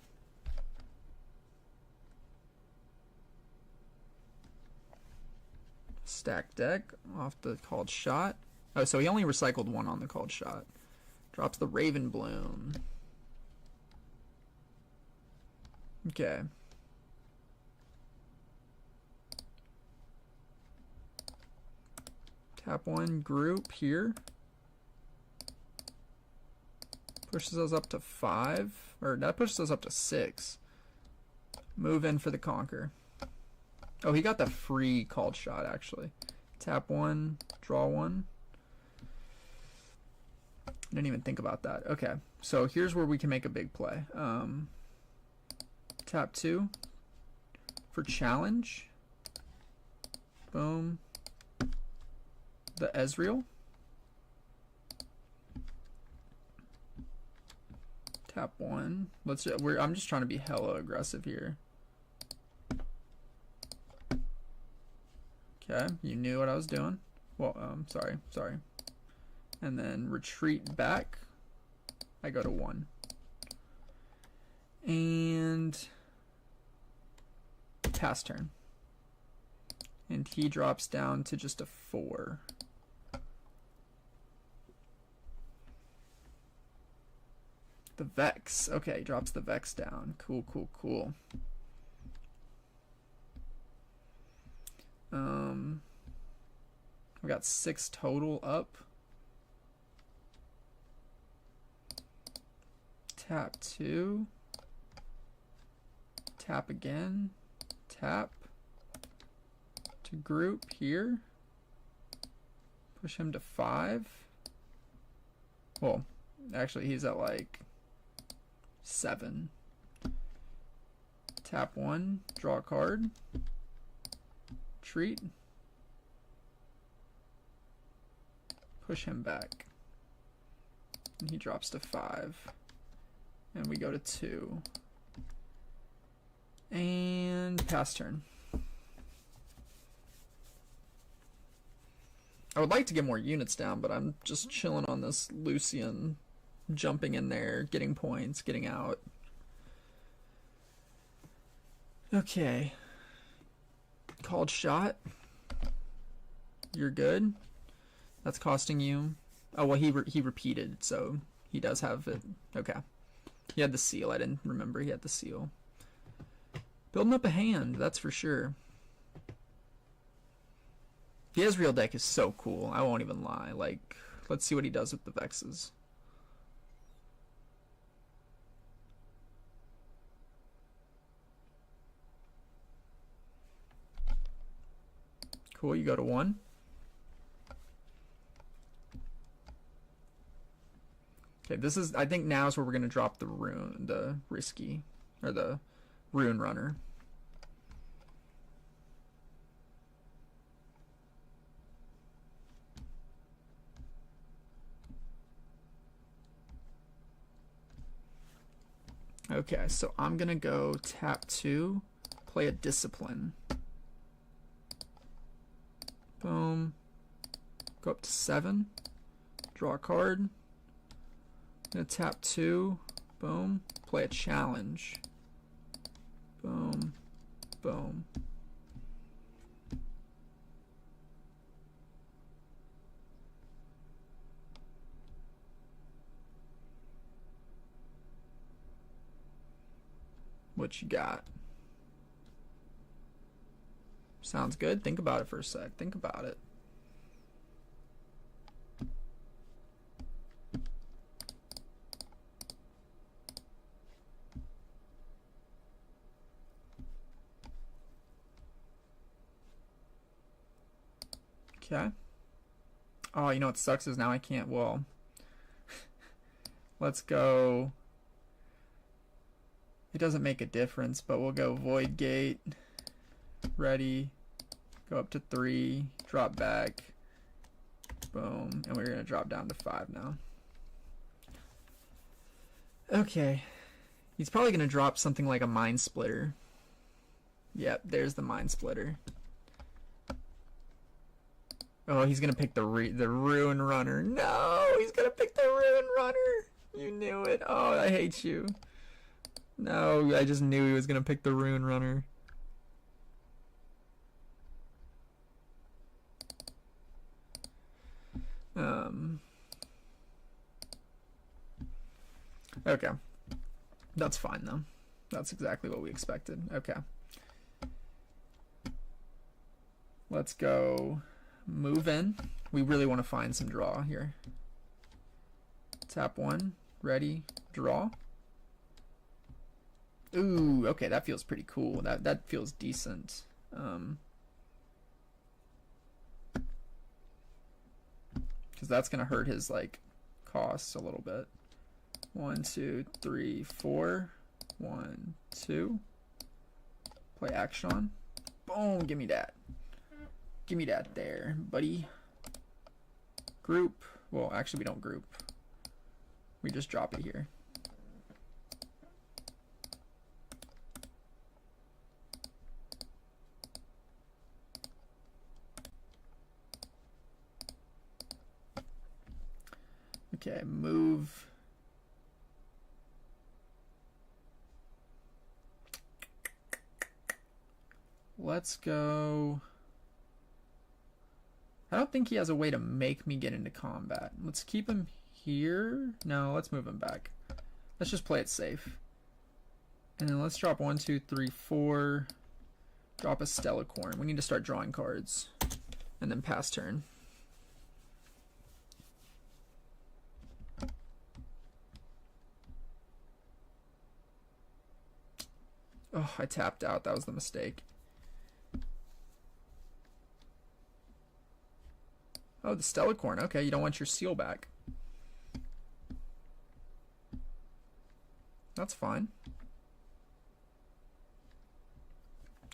Stack deck off the called shot. Oh, so he only recycled 1 on the called shot. Drops the Raven Bloom. Okay. Tap 1 group here. Pushes us up to 5. Or that pushes us up to 6. Move in for the Conquer. Oh, he got the free called shot actually. Tap 1, draw 1. Didn't even think about that. Okay, so here's where we can make a big play. Tap 2 for challenge. Boom. The Ezreal. Tap 1. I'm just trying to be hella aggressive here. Okay, you knew what I was doing. Well, sorry. And then retreat back. I go to 1. And pass turn. And he drops down to just a 4. The Vex. Okay, drops the Vex down. Cool. We got 6 total up. Tap 2. Tap again. Tap. To group here. Push him to 5. Well, actually he's at like 7. Tap 1. Draw a card. Treat. Push him back. And he drops to 5. and we go to 2. And pass turn. I would like to get more units down, but I'm just chilling on this Lucian, jumping in there, getting points, getting out. Okay. Called shot. You're good. That's costing you. Oh, well, he repeated, so he does have it. Okay. He had the seal. I didn't remember he had the seal. Building up a hand, that's for sure. The Ezreal deck is so cool. I won't even lie. Like, let's see what he does with the Vexes. Cool, you go to 1. Okay, this is, I think now is where we're going to drop the rune, the risky, or the rune runner. Okay, so I'm going to go tap 2, play a discipline. Boom. Go up to 7. Draw a card. I'm going to tap 2. Boom. Play a challenge. Boom. Boom. What you got? Sounds good. Think about it for a sec. Think about it. Okay. Oh, you know what sucks is now I can't, well, let's go. It doesn't make a difference, but we'll go Void Gate. Ready. Go up to 3. Drop back. Boom. And we're going to drop down to 5 now. Okay. He's probably going to drop something like a Mind Splitter. Yep, there's the Mind Splitter. Oh, he's going to pick the Ruin Runner. No, he's going to pick the Ruin Runner. You knew it. Oh, I hate you. No, I just knew he was going to pick the Ruin Runner. Okay. That's fine, though. That's exactly what we expected. Okay. Let's go move in. We really want to find some draw here. Tap 1. Ready. Draw. Ooh, okay, that feels pretty cool. That feels decent. Because that's gonna hurt his like costs a little bit. 1, 2, 3, 4. 1, 2. Play action. Boom! Give me that. Give me that there, buddy. Group. Well, actually, we don't group. We just drop it here. Okay, move. Let's go. I don't think he has a way to make me get into combat. Let's keep him here. No, let's move him back. Let's just play it safe. And then let's drop 1, 2, 3, 4. Drop a Stellacorn. We need to start drawing cards. And then pass turn. Oh, I tapped out. That was the mistake. Oh, the Stellacorn. Okay, you don't want your seal back. That's fine.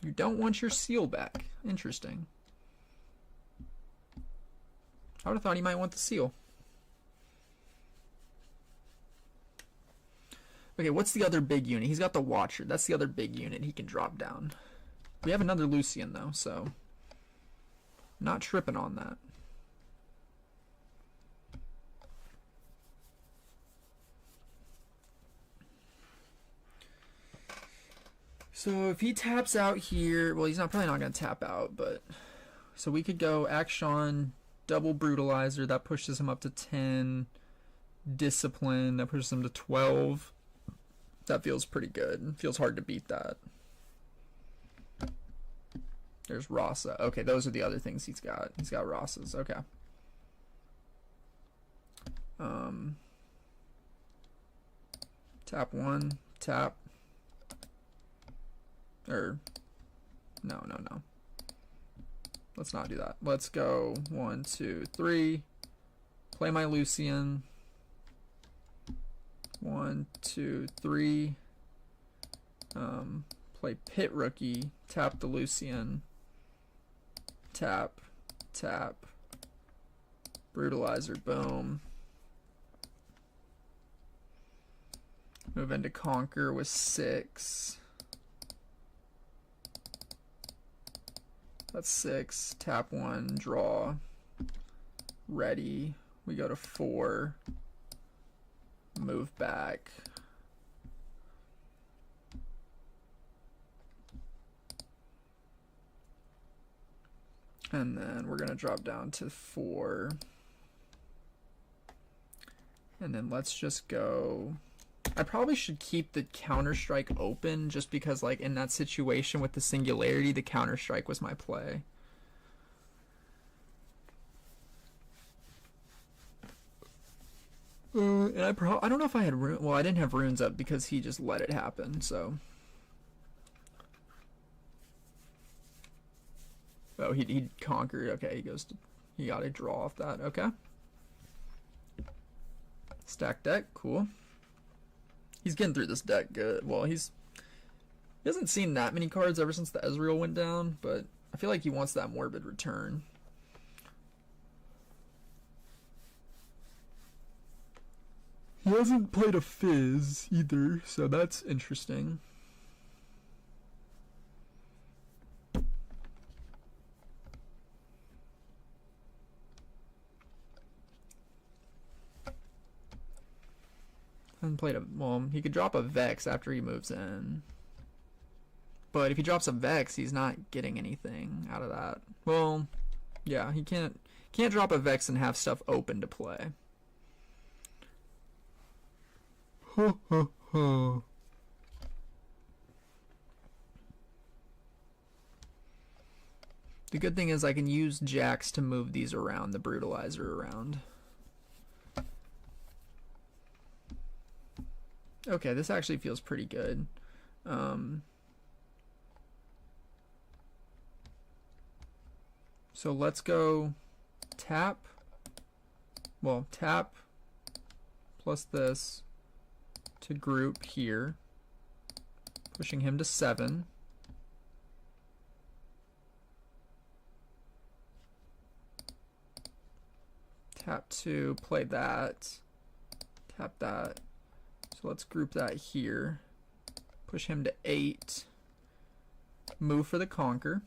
You don't want your seal back. Interesting. I would have thought he might want the seal. Okay, what's the other big unit? He's got the Watcher. That's the other big unit he can drop down. We have another Lucian, though, so... Not tripping on that. So if he taps out here... Well, he's probably not going to tap out, but... So we could go Action, double Brutalizer. That pushes him up to 10. Discipline. That pushes him to 12. That feels pretty good. Feels hard to beat that. There's Rasa. Okay, those are the other things he's got. He's got Rasas. Okay. Tap 1. Tap. No. Let's not do that. Let's go 1, 2, 3. Play my Lucian. 1, 2, 3. Play Pit Rookie. Tap the Lucian. Tap. Tap. Brutalizer. Boom. Move into Conquer with 6. That's 6. Tap 1. Draw. Ready. We go to 4. Move back. And then we're going to drop down to 4. And then let's just go... I probably should keep the Counter-Strike open just because, like, in that situation with the Singularity, the Counter-Strike was my play. And I don't know if I had runes. Well, I didn't have runes up because he just let it happen. So, oh, he conquered. Okay, he got a draw off that. Okay, stack deck, cool. He's getting through this deck good. Well, he hasn't seen that many cards ever since the Ezreal went down, but I feel like he wants that Morbid Return. He hasn't played a Fizz either, so that's interesting. Hasn't played a... Well, he could drop a Vex after he moves in. But if he drops a Vex, he's not getting anything out of that. Well, yeah, he can't drop a Vex and have stuff open to play. The good thing is I can use JAX to move these around, the Brutalizer around. Okay, this actually feels pretty good. So let's go tap. Well, tap plus this to group here, pushing him to 7. Tap 2, play that, tap that. So let's group that here, push him to 8, move for the Conquer.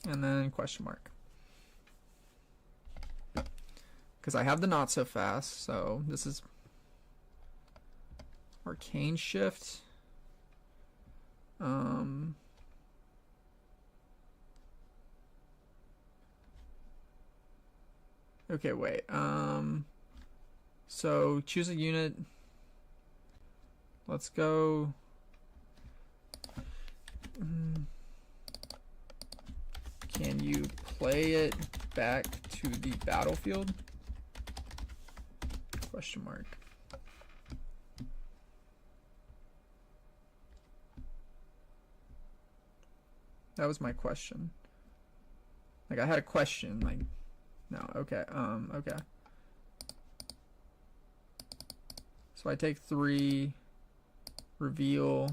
And then question mark. Because I have the not so fast, so this is Arcane Shift. Okay, wait. So choose a unit. Let's go. Can you play it back to the battlefield? Question mark. That was my question. Like I had a question, like no, okay, okay. So I take 3, reveal.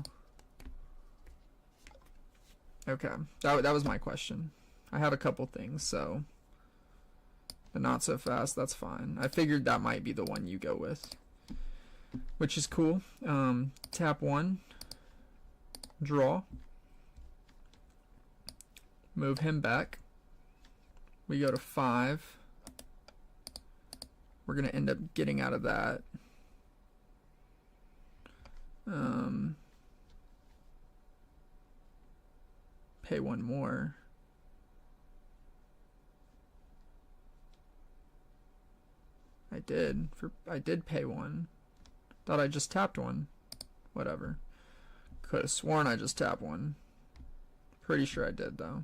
Okay, that was my question. I had a couple things, so the not so fast, that's fine. I figured that might be the one you go with, which is cool. Tap 1, draw, move him back. We go to 5. We're gonna end up getting out of that. Pay 1 more. I did pay 1. Thought I just tapped 1. Whatever. Could have sworn I just tapped 1. Pretty sure I did though.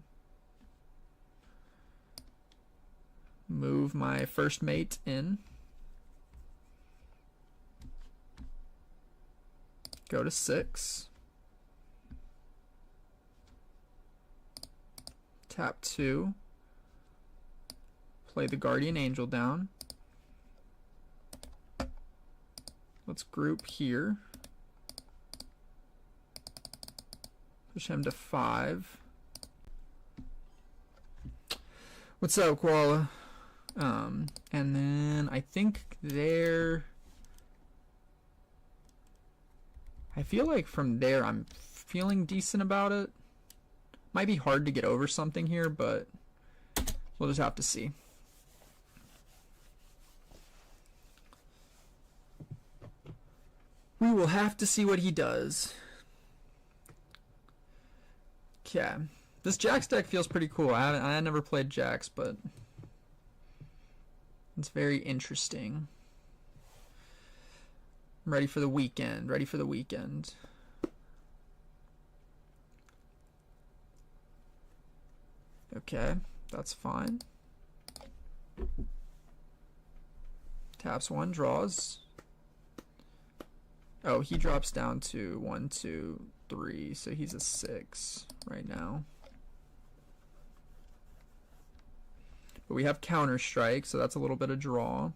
Move my first mate in. Go to 6. Tap 2. Play the Guardian Angel down. Let's group here. Push him to 5. What's up, Koala? And then I think there... I feel like from there I'm feeling decent about it. Might be hard to get over something here, but we'll just have to see. We will have to see what he does. Okay. This JAX deck feels pretty cool. I never played JAX, but it's very interesting. I'm ready for the weekend. Ready for the weekend. Okay, that's fine. Taps 1, draws. Oh, he drops down to 1, 2, 3, so he's a 6 right now. But we have counter strike, so that's a little bit of draw.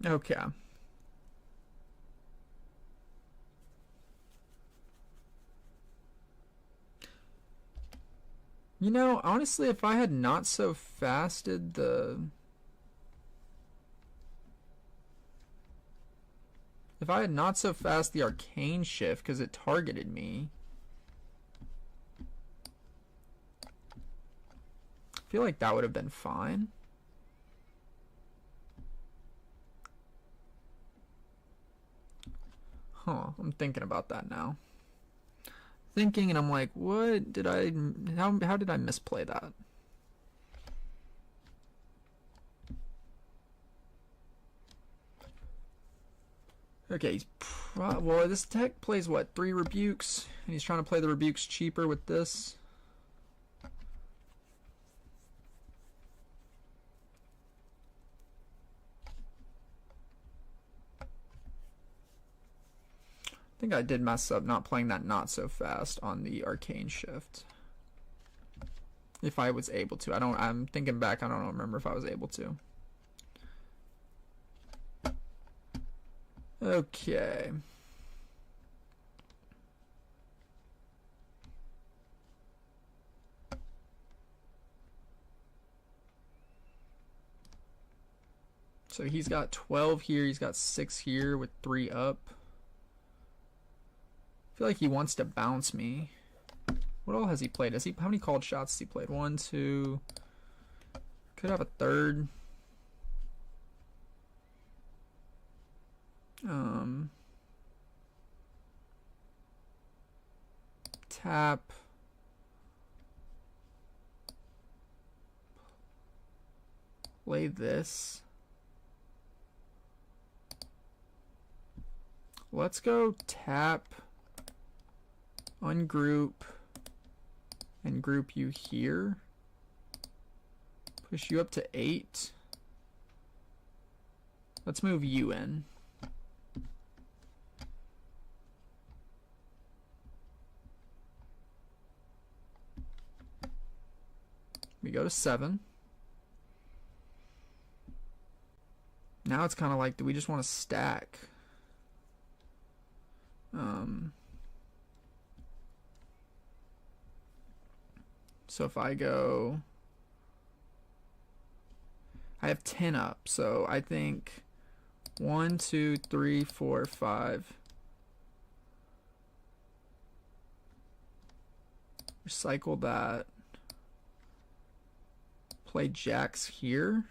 Okay. You know, honestly, if I had not so fasted the... If I had not so fast the arcane shift, because it targeted me... I feel like that would have been fine. Huh, I'm thinking about that now. Thinking, and I'm like, what did I... How did I misplay that? Okay, he's... Well, this tech plays, what, 3 rebukes? And he's trying to play the rebukes cheaper with this. I think I did mess up not playing that not so fast on the arcane shift. If I was able to. I'm thinking back, I don't remember if I was able to. Okay. So he's got 12 here, he's got 6 here with 3 up. I feel like he wants to bounce me. What all has he played? How many called shots has he played? 1, 2. Could have a third. Tap. Play this. Let's go tap. Ungroup and group you here. Push you up to 8. Let's move you in. We go to 7. Now it's kind of like, do we just want to stack? So if I go, I have 10 up, so I think 1, 2, 3, 4, 5. Recycle that. Play JAX here.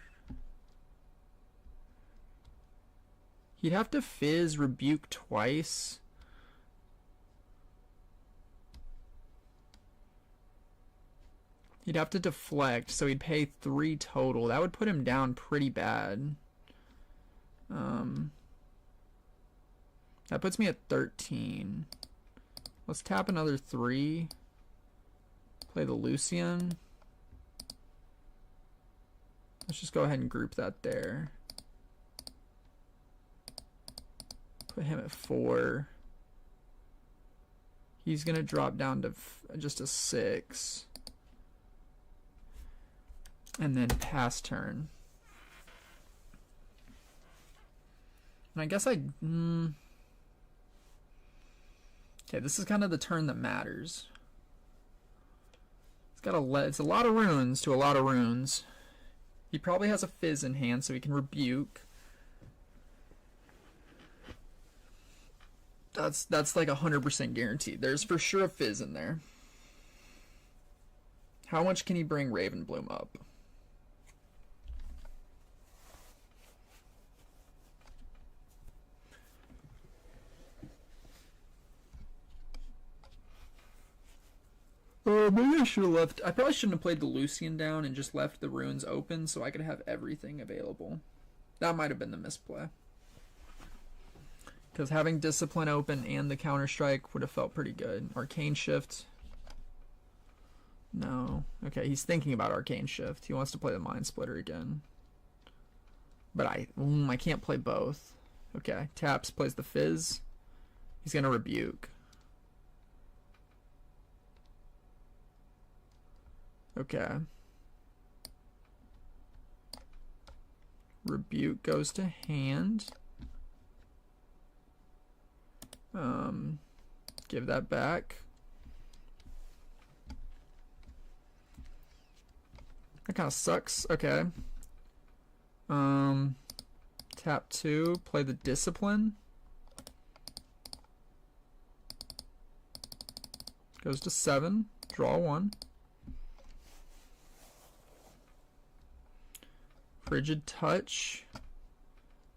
He'd have to fizz rebuke twice. He'd have to deflect, so he'd pay 3 total. That would put him down pretty bad. That puts me at 13. Let's tap another 3. Play the Lucian. Let's just go ahead and group that there. Put him at 4. He's going to drop down to just a 6. And then pass turn. And I guess okay, this is kind of the turn that matters. It's a lot of runes to a lot of runes. He probably has a fizz in hand, so he can rebuke. That's like 100% guaranteed. There's for sure a fizz in there. How much can he bring Ravenbloom up? Maybe I should have left. I probably shouldn't have played the Lucian down and just left the runes open so I could have everything available. That might have been the misplay. Because having Discipline open and the Counter-Strike would have felt pretty good. Arcane Shift. No. Okay, he's thinking about Arcane Shift. He wants to play the Mind Splitter again. But I can't play both. Okay, taps, plays the Fizz. He's going to rebuke. Okay. Rebuke goes to hand. Give that back. That kind of sucks. Okay. Tap 2, play the Discipline. Goes to 7, draw 1. Frigid Touch.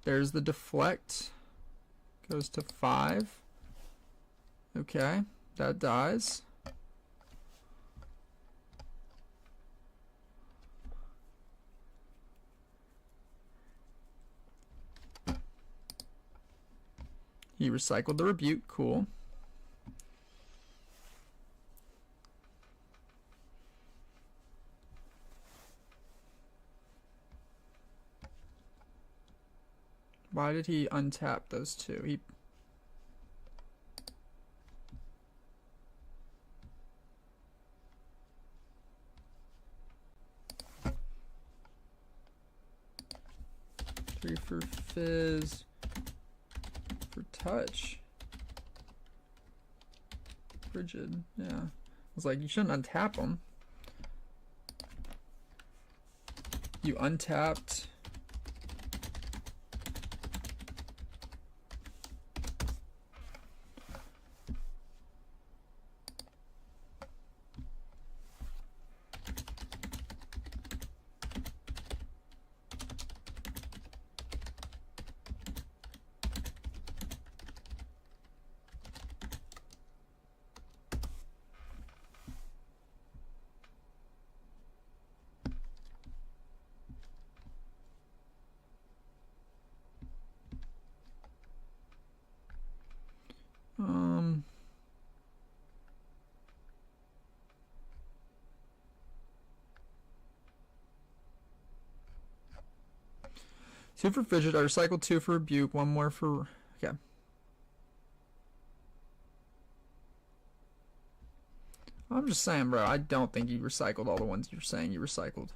There's the Deflect. Goes to 5. Okay, that dies. He recycled the Rebuke, cool. Why did he untap those two? He three for Fizz, for Touch. Frigid, yeah. I was like, you shouldn't untap them. You untapped. Two for Frigid, I recycled 2 for Rebuke, 1 more for... Okay. I'm just saying, bro, I don't think you recycled all the ones you're saying you recycled.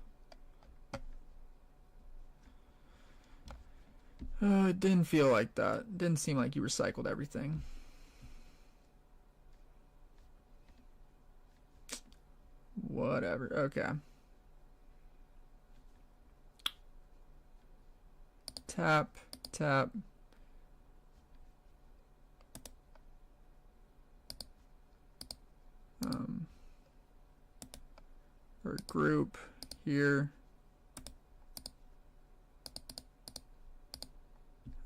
It didn't feel like that. It didn't seem like you recycled everything. whatever. Okay. Tap, tap. Or group here.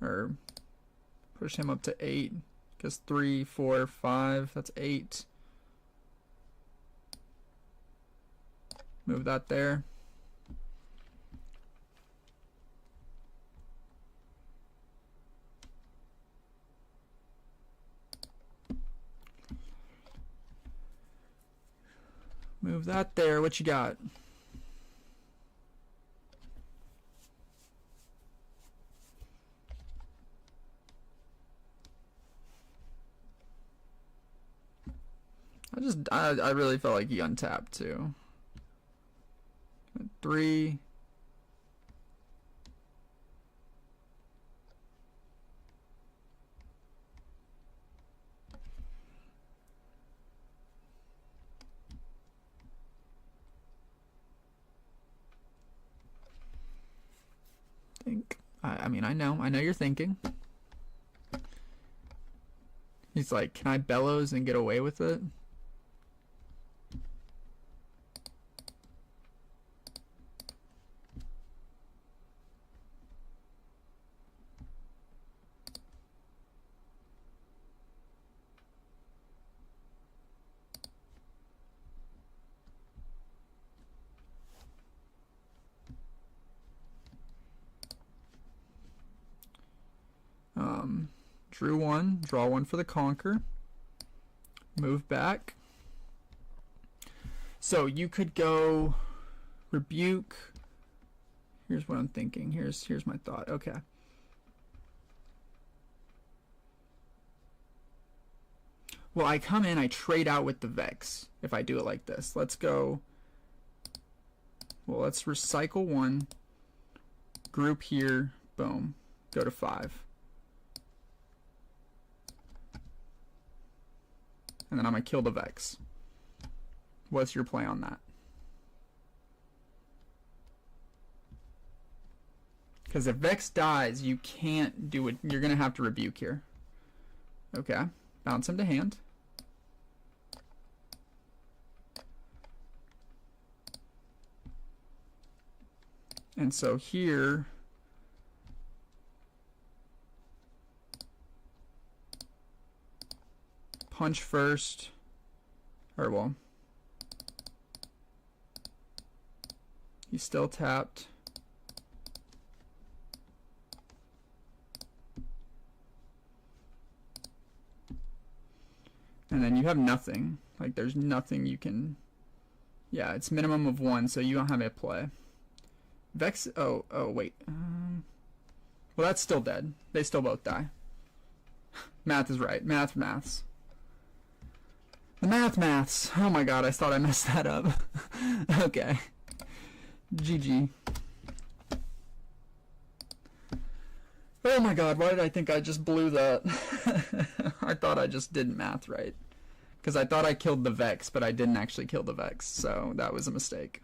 Or push him up to 8. Because 3, 4, 5, that's 8. Move that there. Move that there. What you got? I really felt like he untapped too. 3. I mean, I know you're thinking. He's like, can I bellows and get away with it? Drew 1, draw 1 for the conquer. Move back. So you could go rebuke. Here's what I'm thinking. Here's my thought. Okay. Well, I come in, I trade out with the Vex if I do it like this. Let's go. Well, let's recycle 1. Group here. Boom. Go to 5. And then I'm going to kill the Vex. What's your play on that? Because if Vex dies, you can't do it. You're going to have to rebuke here. Okay. Bounce him to hand. And so here... punch first, or well, he's still tapped. And then you have nothing. Like there's nothing you can, yeah, it's minimum of 1, so you don't have a play. Vex, oh wait. Well, that's still dead. They still both die. Math is right. Maths. The maths. Oh my god, I thought I messed that up. Okay. GG. Oh my god, why did I think I just blew that? I thought I just did math right. Because I thought I killed the Vex, but I didn't actually kill the Vex, so that was a mistake.